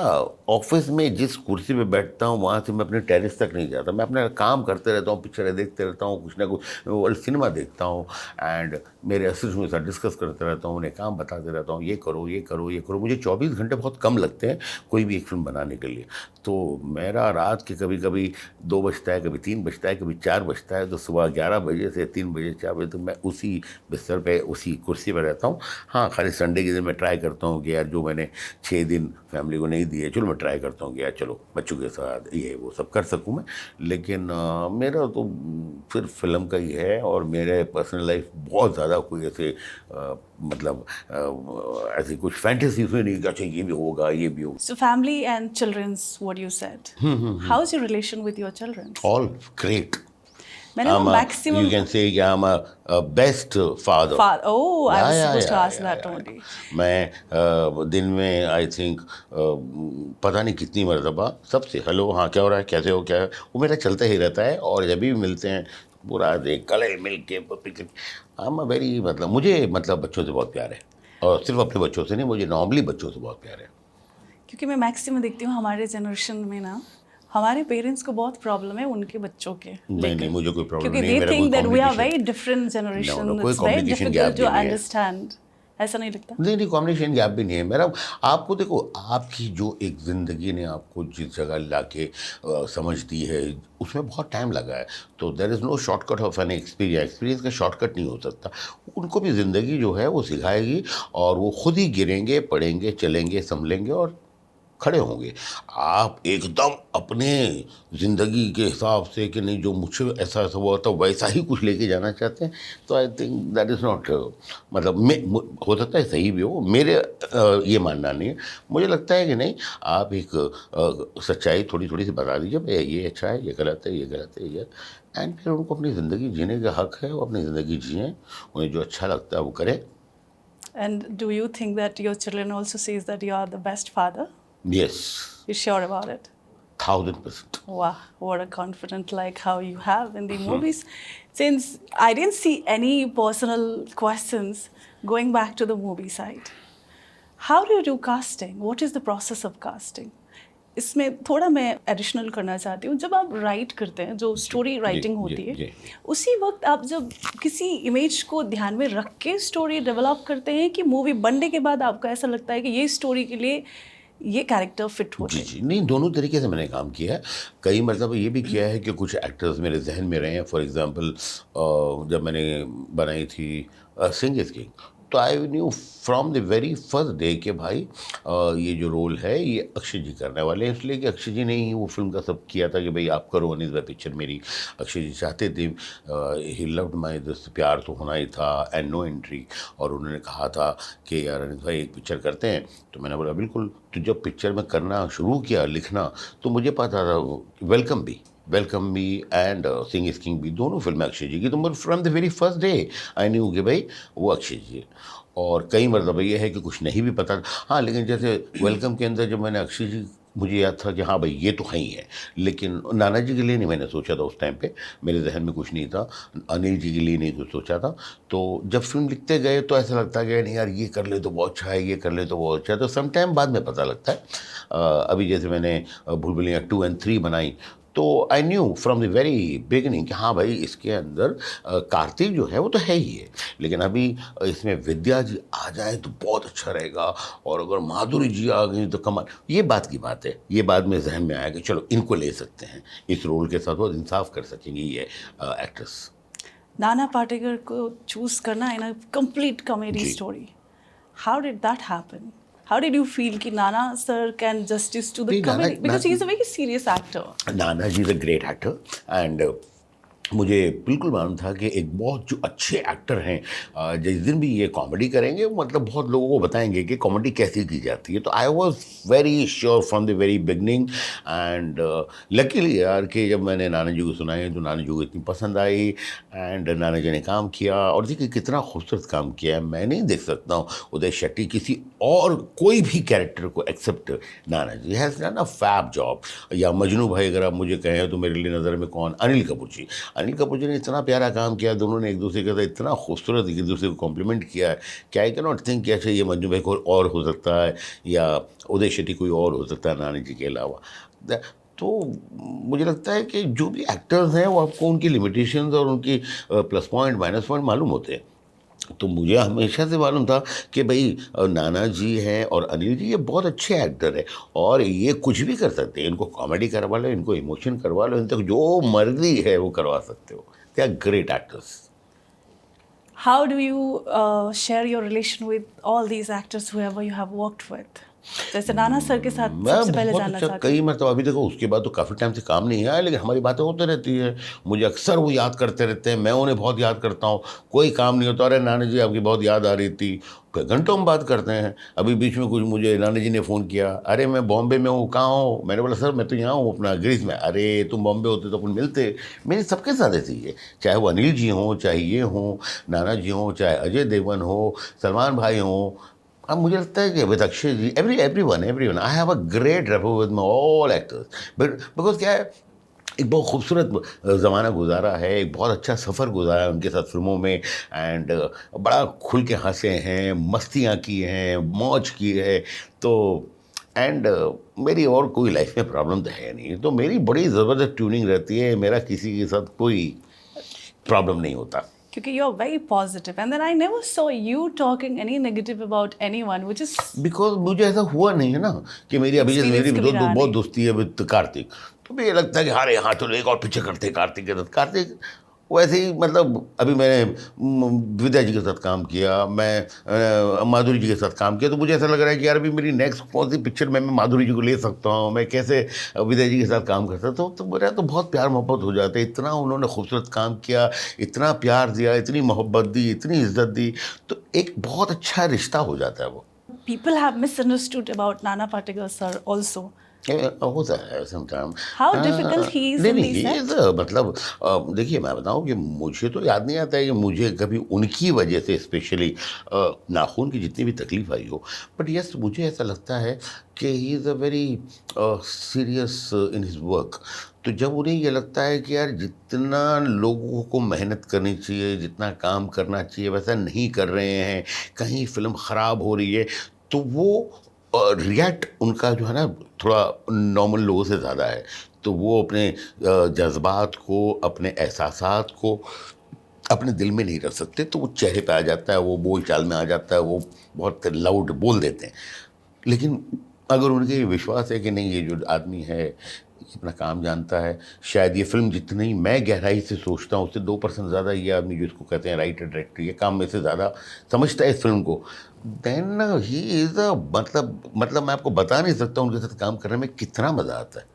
ऑफिस में जिस कुर्सी पे बैठता हूँ वहाँ से मैं अपने टेरेस तक नहीं जाता। मैं अपना काम करते रहता हूँ, पिक्चरें देखते रहता हूँ, कुछ ना कुछ वो सिनेमा देखता हूँ, एंड मेरे असिस्टेंट के साथ डिस्कस करते रहता हूँ, उन्हें काम बताते रहता हूँ, ये करो ये करो ये करो। मुझे 24 घंटे बहुत कम लगते हैं कोई भी एक फिल्म बनाने के लिए। तो मेरा रात के कभी कभी 2 बजता है, कभी 3 बजता है, कभी 4 बजता है, तो सुबह 11 बजे से 3 बजे 4 बजे तक मैं उसी बिस्तर पे उसी कुर्सी पे रहता हूँ। हाँ, खाली संडे के दिन मैं ट्राई करता हूँ कि यार जो मैंने 6 दिन फैमिली को नहीं दिए, चलो मैं ट्राई करता हूँ कि यार चलो बच्चों के साथ ये वो सब कर सकूँ मैं। लेकिन मेरा तो सिर्फ फिल्म का ही है, और मेरे पर्सनल लाइफ बहुत ज़्यादा कोई ऐसे मतलब ऐसी कुछ फैंटेसी उसमें नहीं कि अच्छा ये भी होगा ये भी होगा। So family and children's, what you said. How's your relation with your children? All great. मैंने ना You मैक्सिमम can say कि I'm a best father. Oh, I was या supposed to या ask that या only. मैं दिन में I think पता नहीं कितनी मरतबा सबसे हेलो, हाँ क्या हो रहा है, कैसे हो, क्या है, वो मेरा चलता ही रहता है। और जब भी मिलते हैं पूरा देख गले मिल के हम वेरी, मतलब मुझे मतलब बच्चों से बहुत प्यार है, और सिर्फ अपने बच्चों से नहीं, मुझे नॉर्मली बच्चों से बहुत प्यार है। क्योंकि मैं मैक्सिमम देखती हूँ हमारे जनरेशन में ना, हमारे पेरेंट्स को बहुत प्रॉब्लम है उनके बच्चों के नहीं नहीं, लेकर, मुझे कोई प्रॉब्लम क्योंकि नहीं, दे मेरा कोई think that we are communication, very different no generation, कोई it's very communication gap difficult to भी नहीं है। अंडरस्टैंड। ऐसा नहीं लगता? नहीं नहीं, कॉम्बिनेशन गैप भी नहीं है मेरा। आपको देखो, आपकी जो एक ज़िंदगी ने आपको जिस जगह ला के समझ दी है, उसमें बहुत टाइम लगा है। तो there is no shortcut of an experience. Experience का शॉर्टकट नहीं हो सकता। उनको भी ज़िंदगी जो है वो सिखाएगी, और वो खुद ही गिरेंगे, पढ़ेंगे, चलेंगे, संभलेंगे और खड़े होंगे। आप एकदम अपने ज़िंदगी के हिसाब से कि नहीं जो मुझसे ऐसा ऐसा हुआ था वैसा ही कुछ लेके जाना चाहते हैं, तो I think that is not, मतलब हो सकता है सही भी हो, मेरे ये मानना नहीं है। मुझे लगता है कि नहीं, आप एक सच्चाई थोड़ी थोड़ी सी बता दीजिए, भाई ये अच्छा है, ये गलत है, ये गलत है, ये, एंड फिर उनको अपनी ज़िंदगी जीने का हक है, वो अपनी ज़िंदगी जिएँ, उन्हें जो अच्छा लगता है वो करें। And do you think that your children also says that you are the best father? Yes. You sure about it? 1000%. Wow, what a confident like how you have in the movies. Since I didn't see any personal questions, going back to the movie side, how do you do casting? What is the process of casting? इसमें थोड़ा मैं additional करना चाहती हूँ, जब आप right करते हैं, जो स्टोरी राइटिंग होती है, जी। उसी वक्त आप जब किसी इमेज को ध्यान में रख के स्टोरी डेवलप करते हैं कि मूवी बनने के बाद आपको ऐसा लगता है कि ये स्टोरी के लिए ये कैरेक्टर फिट होते जी हैं? जी नहीं, दोनों तरीके से मैंने काम किया है। कई मरतबा ये भी किया है कि कुछ एक्टर्स मेरे जहन में रहे हैं। फॉर एग्जांपल जब मैंने बनाई थी सिंह इज किंग, तो I knew from the very first day कि भाई ये जो रोल है ये अक्षय जी करने वाले हैं, इसलिए कि अक्षय जी ने ही वो फिल्म का सब किया था कि भाई आप करो अनिल भाई पिक्चर मेरी। अक्षय जी चाहते थे, ही लव्ड माई दिस, प्यार तो होना ही था एंड नो एंट्री। और उन्होंने कहा था कि यार अनिल भाई एक पिक्चर करते हैं, तो मैंने बोला बिल्कुल। तो जब पिक्चर में करना शुरू किया लिखना, तो मुझे पता था welcome me and Singh is king भी दोनों फिल्में अक्षय जी की। तो from the very first day I knew कि भाई वो अक्षय जी है। और कई मरतबा ये है कि कुछ नहीं भी पता। हाँ, लेकिन जैसे वेलकम के अंदर जब मैंने अक्षय जी, मुझे याद था कि हाँ भाई ये तो है ही है, लेकिन नाना जी के लिए नहीं मैंने सोचा था उस टाइम पे, मेरे जहन में कुछ नहीं था। अनिल जी के लिए नहीं कुछ सोचा था। तो जब फिल्म लिखते गए तो ऐसा लगता गया नहीं यार ये कर ले तो बहुत अच्छा है, ये कर ले तो बहुत अच्छा है। तो सम टाइम बाद में पता लगता है। अभी जैसे मैंने भूल भुलैया 2 और 3 बनाई, तो I knew from the very beginning कि हाँ भाई इसके अंदर कार्तिक जो है वो तो है ही है, लेकिन अभी इसमें विद्या जी आ जाए तो बहुत अच्छा रहेगा, और अगर माधुरी जी आ गई तो कमाल। ये बात की बात है, ये बाद में जहन में आया कि चलो इनको ले सकते हैं, इस रोल के साथ वो इंसाफ कर सकेंगी ये एक्ट्रेस। नाना पाटेकर को चूज करना इन अ कंप्लीट कॉमेडी जी। Story, how did that happen? How did you feel कि Nana sir can justice to the नहीं, comedy because he is a very serious actor? Nana ji is a great actor and मुझे बिल्कुल मालूम था कि एक बहुत जो अच्छे एक्टर हैं, जिस दिन भी ये कॉमेडी करेंगे मतलब बहुत लोगों को बताएंगे कि कॉमेडी कैसे की जाती है। तो I was very sure from the very beginning and luckily यार कि जब मैंने नाना जी को सुनाई तो नाना जी को इतनी पसंद आई एंड नाना जी ने काम किया। और देखिए कितना खूबसूरत काम किया है। मैं नहीं देख सकता हूँ उदय शेट्टी किसी और कोई भी कैरेक्टर को accept Nana ji has done a fab job. या मजनू भाई अगर आप मुझे कहें तो मेरे लिए नज़र में कौन, अनिल कपूर जी। अनिल कपूर जी ने इतना प्यारा काम किया, दोनों ने एक दूसरे के साथ इतना खूबसूरत एक दूसरे को कॉम्प्लीमेंट किया है कि आई कैन नॉट थिंक कि अच्छा ये मंजू भाई कोई और हो सकता है या उदय शेट्टी कोई और हो सकता है नाना जी के अलावा। तो मुझे लगता है कि जो भी एक्टर्स हैं वो आपको उनकी लिमिटेशंस और उनकी प्लस पॉइंट माइनस पॉइंट मालूम होते हैं। तो मुझे हमेशा से मालूम था कि भाई नाना जी हैं और अनिल जी ये बहुत अच्छे एक्टर हैं और ये कुछ भी कर सकते हैं। इनको कॉमेडी करवा लो, इनको इमोशन करवा लो, इन तक जो मर्जी है वो करवा सकते हो। They are great actors. How do you share your relation with all these actors whoever you have worked with? जैसे नाना सर के साथ मैं सबसे पहले बहुत जानना अच्छा, चाहती हूँ। कई मतलब अभी देखो उसके बाद तो काफ़ी टाइम से काम नहीं आया, लेकिन हमारी बातें होती रहती है। मुझे अक्सर वो याद करते रहते हैं, मैं उन्हें बहुत याद करता हूँ। कोई काम नहीं होता, अरे नाना जी आपकी बहुत याद आ रही थी, फिर घंटों हम बात करते हैं। अभी बीच में कुछ मुझे नाना जी ने फ़ोन किया, अरे मैं बॉम्बे में हूँ, कहाँ हो? मैंने बोला सर मैं तो यहाँ हूँ अपना ग्रीस में। अरे तुम बॉम्बे होते तो अपन मिलते। मेरी सबके साथ ऐसी है, चाहे वो अनिल जी हों, चाहे ये हों, नाना जी हों, चाहे अजय देवगन हो, सलमान भाई हों। अब मुझे लगता है कि with Akshay ji everyone I have a great rapport with my all actors. But because क्या है, एक बहुत खूबसूरत ज़माना गुजारा है, एक बहुत अच्छा सफ़र गुजारा है उनके साथ फिल्मों में एंड बड़ा खुल के हंसे हैं, मस्तियाँ की हैं, मौज की है। तो एंड मेरी और कोई लाइफ में प्रॉब्लम तो है नहीं, तो मेरी बड़ी ज़बरदस्त ट्यूनिंग रहती है, मेरा किसी के साथ कोई प्रॉब्लम नहीं होता। क्योंकि you are very positive and then I never saw you talking any negative about anyone, which is because मुझे ऐसा हुआ नहीं है ना कि मेरी अभी जैसे experience मेरी कभी रहा बहुत नहीं। दोस्ती है विद कार्तिक, तो मुझे लगता है कि अरे हाँ चलो एक और पिक्चर करते हैं कार्तिक के साथ। कार्तिक वैसे ही मतलब अभी मैंने विद्या जी के साथ काम किया, मैं माधुरी जी के साथ काम किया, तो मुझे ऐसा लग रहा है कि यार अभी मेरी नेक्स्ट कौन सी पिक्चर में मैं माधुरी जी को ले सकता हूँ, मैं कैसे विद्या जी के साथ काम कर सकता हूँ। तो मेरा तो बहुत प्यार मोहब्बत हो जाता है। इतना उन्होंने खूबसूरत काम किया, इतना प्यार दिया, इतनी मोहब्बत दी, इतनी इज्जत दी, तो एक बहुत अच्छा रिश्ता हो जाता है वो। People have misunderstood about Nana Patekar sir also. होता है sometime. How difficult he is नहीं in नहीं, the ये set? मतलब देखिए मैं बताऊं कि मुझे तो याद नहीं आता है कि मुझे कभी उनकी वजह से स्पेशली नाखून की जितनी भी तकलीफ आई हो। बट यस, मुझे ऐसा लगता है कि he is a very serious in his work. तो जब उन्हें ये लगता है कि यार जितना लोगों को मेहनत करनी चाहिए, जितना काम करना चाहिए, वैसा नहीं कर रहे हैं, कहीं फिल्म ख़राब हो रही है, तो वो रिएक्ट उनका जो है ना थोड़ा नॉर्मल लोगों से ज़्यादा है। तो वो अपने जज़्बात को, अपने एहसासात को अपने दिल में नहीं रख सकते, तो वो चेहरे पे आ जाता है, वो बोल चाल में आ जाता है, वो बहुत लाउड बोल देते हैं। लेकिन अगर उनके ये विश्वास है कि नहीं, ये जो आदमी है ये अपना काम जानता है, शायद ये फिल्म जितनी मैं गहराई से सोचता हूँ उससे 2% ज़्यादा ये आदमी जो इसको कहते हैं राइटर डायरेक्टर, ये काम में से ज़्यादा समझता है इस फिल्म को, देन ही इज़ अ मतलब मैं आपको बता नहीं सकता उनके साथ काम करने में कितना मज़ा आता है।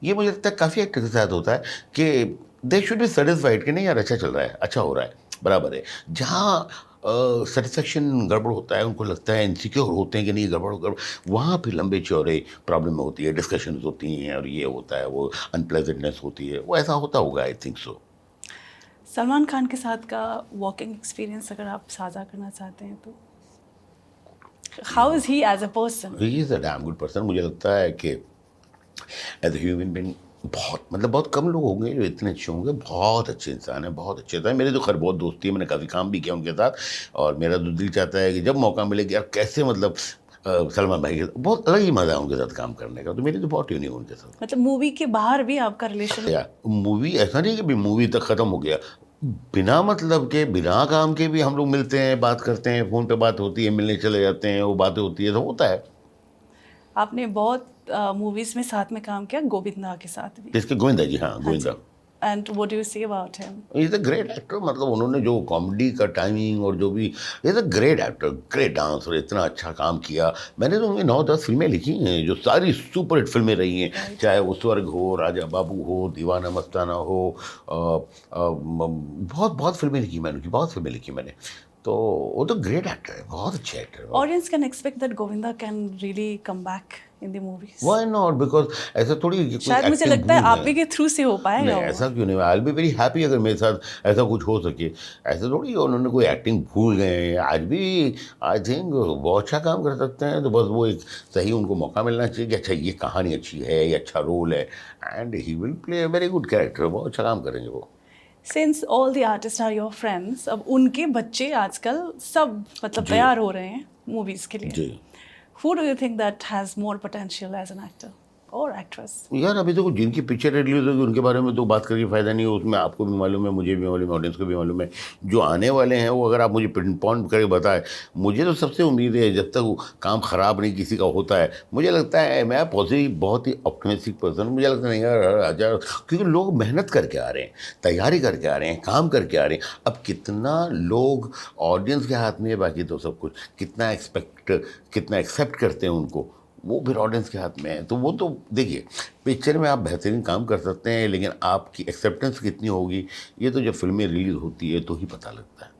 ये मुझे लगता है काफ़ी एक्टर के साथ होता है कि दे शुड बी सेटिस्फाइड कि नहीं यार अच्छा चल रहा है, अच्छा हो रहा है, बराबर है। जहाँ सेटिस्फेक्शन गड़बड़ होता है, उनको लगता है इनसिक्योर होते हैं कि नहीं गड़बड़, वहाँ पे लंबे चौड़े प्रॉब्लम होती है, डिस्कशंस होती हैं और ये होता है, वो अनप्लेजेंटनेस होती है, वो ऐसा होता होगा, I think so. Salman Khan के साथ का वर्किंग एक्सपीरियंस अगर आप साझा करना चाहते हैं तो how is he as a person? He is a damn good person. मुझे लगता है कि एज ए ह्यूमन बीइंग बहुत कम लोग होंगे जो इतने अच्छे होंगे। बहुत अच्छे इंसान है, बहुत अच्छे था। मेरे तो खैर बहुत दोस्ती है, मैंने काफ़ी काम भी किया उनके साथ, और मेरा तो दिल चाहता है कि जब मौका मिले कि यार कैसे मतलब सलमान भाई के साथ बहुत अलग ही मज़ा है उनके साथ काम करने का। तो मेरी तो बहुत ट्यूनिंग है उनके साथ। मतलब मूवी के बाहर भी आपका रिलेशन? या मूवी ऐसा नहीं कि मूवी तक ख़त्म हो गया, बिना मतलब के बिना काम के भी हम लोग मिलते हैं, बात करते हैं, फ़ोन पे बात होती है, मिलने चले जाते हैं, वो बातें होती है, तो होता है। आपने बहुत मूवीज में साथ में काम किया, गोविंदा के साथ भी। जिसके गोविंदा जी, हाँ हाँ जी। Govinda and what do you say about him? Is a great actor. मतलब उन्होंने जो कॉमेडी का टाइमिंग और जो भी, is a great actor, great dancer, इतना अच्छा काम किया। मैंने तो उनकी 9-10 फिल्में लिखी हैं जो सारी सुपर हिट फिल्में रही हैं, राइट। चाहे वो स्वर्ग हो, राजा बाबू हो, दीवाना मस्ताना हो, बहुत बहुत फिल्में लिखी मैंने, उनकी बहुत फिल्में लिखी मैंने। तो वो तो ग्रेट एक्टर है, बहुत अच्छे एक्टर है। Audience can expect that Govinda can really come back in the movies? Why not, because ऐसा थोड़ी है कि कोई शायद मुझे एक्टिंग लगता है भूल आप गए। ही के थ्रू से हो नहीं पाएगा वो। ऐसा क्यों नहीं, I will be very happy अगर मेरे साथ ऐसा कुछ हो सके। ऐसा थोड़ी है उन्होंने कोई एक्टिंग भूल गए हैं, आज भी आई थिंक बहुत अच्छा काम कर सकते हैं। तो बस वो एक सही उनको मौका मिलना चाहिए कि अच्छा ये कहानी अच्छी है, ये अच्छा रोल है, and he will play a very good character, बहुत अच्छा काम करेंगे वो। Since all the artist are your friends, अब उनके बच्चे आजकल सब मतलब जी तैयार हो रहे हैं मूवीज के लिए। जी। Who do you think that has more potential as an actor और एक्ट्रेस? यार अभी देखो जिनकी पिक्चर रिलीज होगी उनके बारे में तो बात करके फ़ायदा नहीं है, उसमें आपको भी मालूम है, मुझे भी मालूम है, ऑडियंस को भी मालूम है। जो आने वाले हैं वो अगर आप मुझे पिन पॉइंट करके बताएं, मुझे तो सबसे उम्मीद है जब तक वो काम ख़राब नहीं किसी का होता है, मुझे लगता है मैं पॉजिटिव बहुत ही ऑप्टिमिस्टिक पर्सन हूं। मुझे लगता है नहीं यार हजार, क्योंकि लोग मेहनत करके आ रहे हैं, तैयारी करके आ रहे हैं, काम करके आ रहे हैं। अब कितना लोग ऑडियंस के हाथ में है, बाकी तो सब कुछ कितना एक्सेप्ट करते हैं उनको, वो फिर ऑडियंस के हाथ में है। तो वो तो देखिए, पिक्चर में आप बेहतरीन काम कर सकते हैं, लेकिन आपकी एक्सेप्टेंस कितनी होगी ये तो जब फिल्में रिलीज होती है तो ही पता लगता है।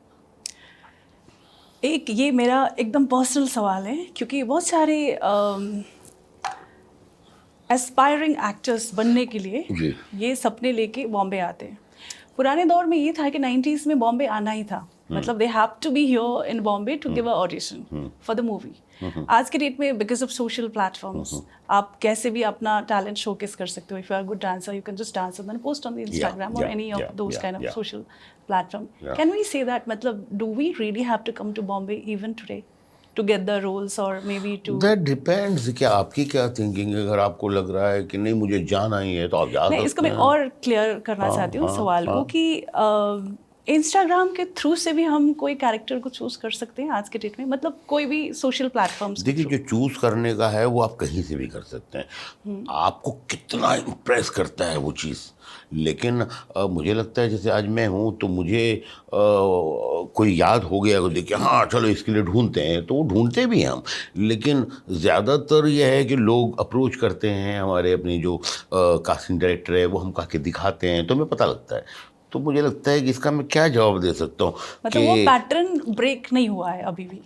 एक ये मेरा एकदम पर्सनल सवाल है, क्योंकि बहुत सारे एस्पायरिंग एक्टर्स बनने के लिए जी ये सपने लेके बॉम्बे आते हैं। पुराने दौर में ये था कि 90s में बॉम्बे आना ही था, मतलब they have to be here in Bombay to give a audition for the movie. आज के डेट में बिकॉज ऑफ सोशल प्लेटफॉर्म्स आप कैसे भी अपना टैलेंट शोकेस कर सकते हो। If you are good dancer you can just dance and then post on the Instagram और any of those kind of social platform. Can we say that मतलब do we really have to come to Bombay even today to get the roles or maybe to? That depends कि आपकी क्या thinking है। अगर आपको लग रहा है कि नहीं मुझे जाना ही है तो आप जा नहीं, इसको सकते मैं हैं। और क्लियर करना हाँ चाहती हूँ हाँ सवाल को हाँ। कि इंस्टाग्राम के थ्रू से भी हम कोई कैरेक्टर को चूज कर सकते हैं आज के डेट में, मतलब कोई भी सोशल प्लेटफॉर्म्स के देखिए थ्रू? जो चूज करने का है वो आप कहीं से भी कर सकते हैं, आपको कितना इम्प्रेस करता है वो चीज़। लेकिन मुझे लगता है जैसे आज मैं हूँ तो मुझे कोई याद हो गया, को देखिए हाँ चलो इसके लिए ढूंढते हैं, तो वो ढूंढते भी हैं हम। लेकिन ज़्यादातर यह है कि लोग अप्रोच करते हैं, हमारे अपने जो कास्टिंग डायरेक्टर है वो हम कहा के दिखाते हैं तो हमें पता लगता है। तो मुझे लगता है कि इसका मैं क्या जवाब दे सकता हूँ मतलब वो कि पैटर्न ब्रेक नहीं हुआ है अभी भी?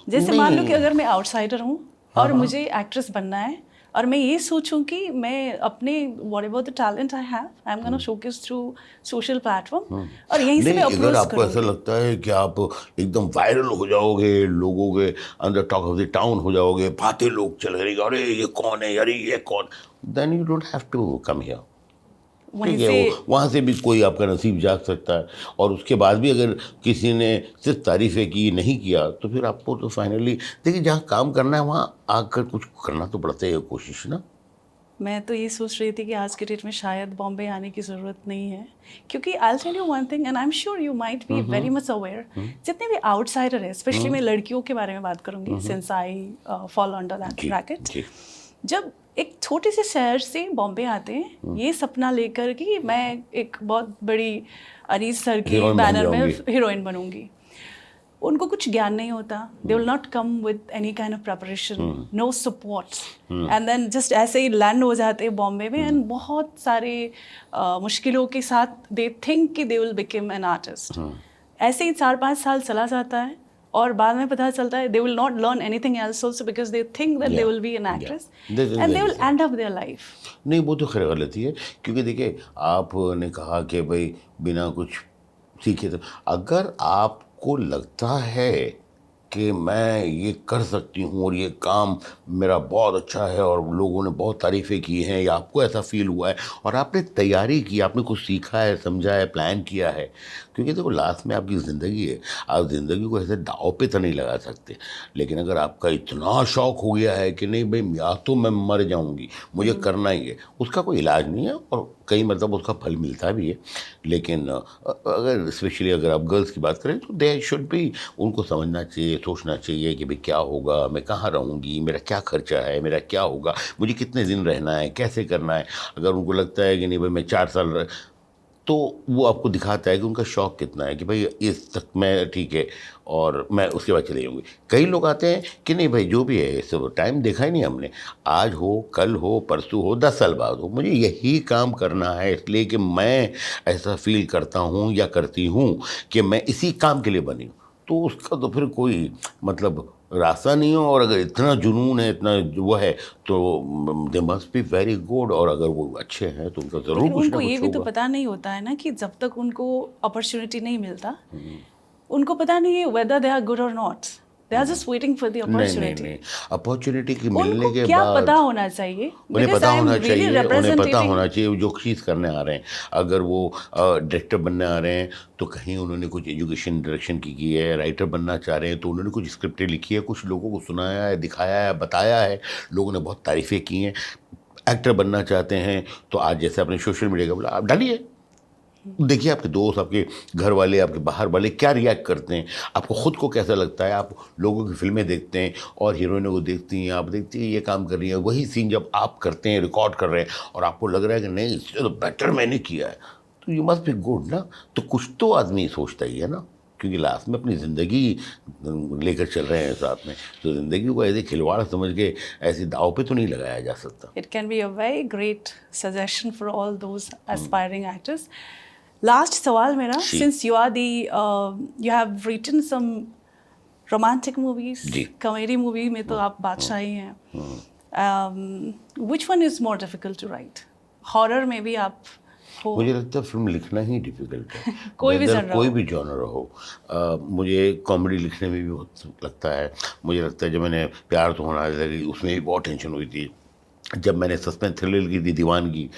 जैसे मान लो नहीं। कि अगर मैं आउटसाइडर हूँ और मुझे एक्ट्रेस बनना है और मैं ये सोचूं कि मैं अपने whatever the talent I have I am gonna showcase through social platform और यहीं से नहीं, मैं अगर अप्रोच आपको ऐसा करूंगी। लगता है कि आप एकदम वायरल हो जाओगे, लोगों के अंदर टॉक ऑफ द टाउन हो जाओगे, बातें लोग चल रही, अरे ये कौन है, अरे ये कौन, then you don't have to come here. वहीं ठीक है, से वो वहाँ से भी कोई आपका नसीब जाग सकता है, और उसके बाद भी अगर किसी ने सिर्फ तारीफ़ें की, नहीं किया, तो फिर आपको तो फाइनली देखिए जहाँ काम करना है वहाँ आकर कुछ करना तो पड़ता है, कोशिश ना। मैं तो ये सोच रही थी कि आज के डेट में शायद बॉम्बे आने की ज़रूरत नहीं है, क्योंकि I tell you one thing and I am sure you might be very much aware, जितने भी आउटसाइडर है, स्पेशली मैं लड़कियों के बारे में बात करूंगी since I follow under that जी ब्रैकेट, जी। जब एक छोटे से शहर से बॉम्बे आते हैं ये सपना लेकर कि मैं एक बहुत बड़ी अनीस सर की हीरोइन बन बैनर में जाऊंगी। हीरोइन बनूंगी, उनको कुछ ज्ञान नहीं होता, they will not come with any kind of preparation, no support, and then just ऐसे ही लैंड हो जाते हैं बॉम्बे में एंड बहुत सारे मुश्किलों के साथ दे थिंक कि they will become an artist. ऐसे ही 4-5 साल चला जाता है और बाद में पता चलता है दे will not learn anything else also because they think that they will be an actress and they will and up their life. नहीं, वो तो खैर गलती है, क्योंकि देखिए आपने कहा कि भाई बिना कुछ सीखे, तो अगर आपको लगता है कि मैं ये कर सकती हूँ और ये काम मेरा बहुत अच्छा है और लोगों ने बहुत तारीफ़ें की हैं, या आपको ऐसा फील हुआ है और आपने तैयारी की, आपने कुछ सीखा है, समझा है, प्लान किया है, क्योंकि देखो लास्ट में आपकी ज़िंदगी है, आप ज़िंदगी को ऐसे दाव पे तो नहीं लगा सकते। लेकिन अगर आपका इतना शौक हो गया है कि नहीं भाई या तो मैं मर जाऊंगी, मुझे करना ही है, उसका कोई इलाज नहीं है और कई मतलब उसका फल मिलता भी है। लेकिन अगर स्पेशली अगर आप गर्ल्स की बात करें तो दे शुड भी, उनको समझना चाहिए, सोचना चाहिए कि भाई क्या होगा, मैं कहाँ रहूँगी, मेरा क्या खर्चा है, मेरा क्या होगा, मुझे कितने दिन रहना है, कैसे करना है। अगर उनको लगता है कि नहीं भाई मैं 4 साल तो वो आपको दिखाता है कि उनका शौक कितना है, कि भाई इस तक मैं ठीक है और मैं उसके बाद चले जाऊँगी। कई लोग आते हैं कि नहीं भाई जो भी है सब टाइम देखा ही नहीं हमने, आज हो, कल हो, परसों हो, 10 साल बाद हो, मुझे यही काम करना है, इसलिए कि मैं ऐसा फील करता हूँ या करती हूँ कि मैं इसी काम के लिए बनी हूँ। तो उसका तो फिर कोई मतलब रास्ता नहीं हो, और अगर इतना जुनून है, इतना वो है, तो they must be very good, और अगर वो अच्छे हैं तो उनका ज़रूर लेकिन कुछ ना उनको ये कुछ भी तो होगा। पता नहीं होता है ना कि जब तक उनको अपॉर्चुनिटी नहीं मिलता, उनको पता नहीं है वेदर दे आर गुड और not, they are just waiting for the नहीं नहीं अपॉर्चुनिटी। नहीं, अपॉर्चुनिटी की मिलने उनको के क्या पता बाद होना चाहिए, उन्हें बिकॉज पता आई एम होना रियली चाहिए, उन्हें पता रिप्रेजेंटेटिंग। होना चाहिए जो चीज़ करने आ रहे हैं। अगर वो डायरेक्टर बनने आ रहे हैं तो कहीं उन्होंने कुछ एजुकेशन डायरेक्शन की है, राइटर बनना चाह रहे हैं तो उन्होंने कुछ स्क्रिप्टें लिखी है, कुछ लोगों को सुनाया है, दिखाया है, बताया है, लोगों ने बहुत तारीफ़ें की हैं। एक्टर बनना चाहते हैं तो आज जैसे आपने सोशल मीडिया का बोला, आप डालिए, देखिए आपके दोस्त, आपके घर वाले, आपके बाहर वाले क्या रिएक्ट करते हैं, आपको खुद को कैसा लगता है। आप लोगों की फिल्में देखते हैं और हीरोइनों को देखती हैं, आप देखती हैं ये काम कर रही हैं, वही सीन जब आप करते हैं, रिकॉर्ड कर रहे हैं और आपको लग रहा है कि नहीं इससे तो बेटर मैंने किया है, तो यू मस्ट बी गुड ना। तो कुछ तो आदमी सोचता ही है ना, क्योंकि लास्ट में अपनी ज़िंदगी लेकर चल रहे हैं साथ में, तो ज़िंदगी को ऐसे खिलवाड़ समझ के ऐसे दाव पे तो नहीं लगाया जा सकता। It can be a very great suggestion for all those aspiring actors. Last सवाल मेरा, जी since you are the you have written some romantic movies, ji. comedy movie में तो आप बादशाह ही हैं. Which one is more difficult to write? Horror में भी आप हो, मुझे लगता है फिल्म लिखना ही डिफ़िकल्ट है। कोई भी वेदर genre कोई हो. भी जॉनर हो। मुझे कॉमेडी लिखने में भी बहुत लगता है। मुझे लगता है जब मैंने प्यार तो होना लगी उसमें भी बहुत टेंशन हुई थी। जब मैंने सस्पेंस थ्रिलर की थी दीवानगी,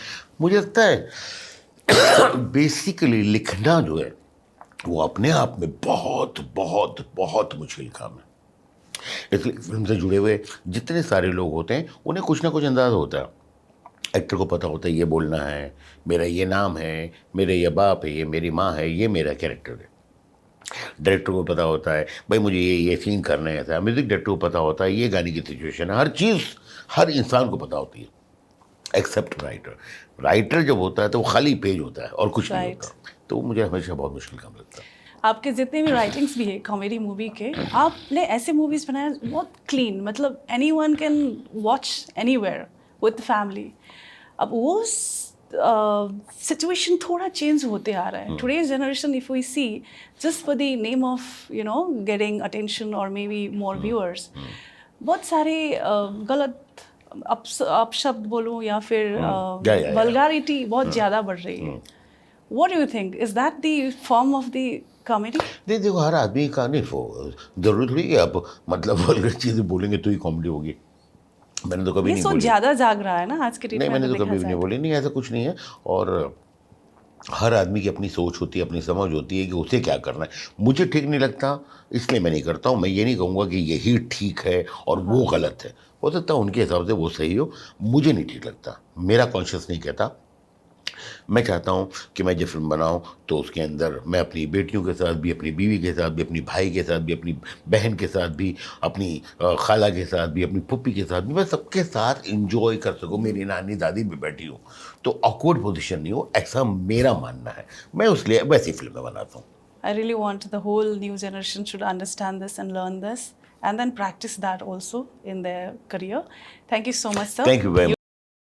मुझे लगता है बेसिकली लिखना जो है वो अपने आप में बहुत बहुत बहुत मुश्किल काम है। इसलिए फिल्म से जुड़े हुए जितने सारे लोग होते हैं उन्हें कुछ ना कुछ अंदाज़ा होता है। एक्टर को पता होता है ये बोलना है, मेरा ये नाम है, मेरे ये बाप है, ये मेरी माँ है, ये मेरा कैरेक्टर है। डायरेक्टर को पता होता है भाई मुझे ये सीन करना है ऐसा। म्यूज़िक डायरेक्टर को पता होता है ये गाने की सिचुएशन है। हर चीज़ हर इंसान को पता होती है एक्सेप्ट राइटर। राइटर जब होता है तो वो खाली पेज होता है और कुछ नहीं Right. होता। तो मुझे हमेशा बहुत मुश्किल काम लगता है। आपके जितने भी राइटिंग्स भी है कॉमेडी मूवी के, आपने ऐसे मूवीज बनाए बहुत क्लीन, मतलब anyone can watch anywhere with family. अब वो सिचुएशन थोड़ा चेंज होते आ रहा है. Today's generation if we see just for the name of getting attention और मे बी मोर व्यूअर्स, बहुत सारे गलत अपशब्द बोलूं या फिर या। वल्गारिटी बहुत ज़्यादा बढ़ रही है. What do you think? Is that the form of the comedy? नहीं देखो, हर आदमी का नहीं वो जरूरी थोड़ी कि आप मतलब वल्गर चीज़ें बोलेंगे तो ही कॉमेडी होगी। मैंने तो कभी ये नहीं सोच बोली। ज़्यादा जाग रहा है ना आज के डेट नहीं, में मैंने अगर तो देखा कभी भी नहीं जाए तो. बोली, नहीं ऐसा कुछ नहीं है। और हर आदमी की अपनी सोच होती है, अपनी समझ होती है कि उसे क्या करना है। मुझे ठीक नहीं लगता, इसलिए मैं नहीं करता हूँ। मैं ये नहीं कहूँगा कि यही ठीक है और वो गलत है। हो सकता है उनके हिसाब से वो सही हो, मुझे नहीं ठीक लगता। मेरा कॉन्शियस नहीं कहता। मैं चाहता हूँ कि मैं जब फिल्म बनाऊँ तो उसके अंदर मैं अपनी बेटियों के साथ भी, अपनी बीवी के साथ भी, अपनी भाई के साथ भी, अपनी बहन के साथ भी, अपनी खाला के साथ भी, अपनी पुप्पी के साथ भी, मैं सबके साथ इंजॉय कर सकूँ। मेरी नानी दादी भी बैठी हूँ तो ऑकवर्ड पोजीशन नहीं हो, ऐसा मेरा मानना है। मैं उसलिए वैसी फिल्में बनाता हूँ। I really want the whole new generation should understand this and learn this and then practice that also in their career. Thank you so much, sir. Thank you very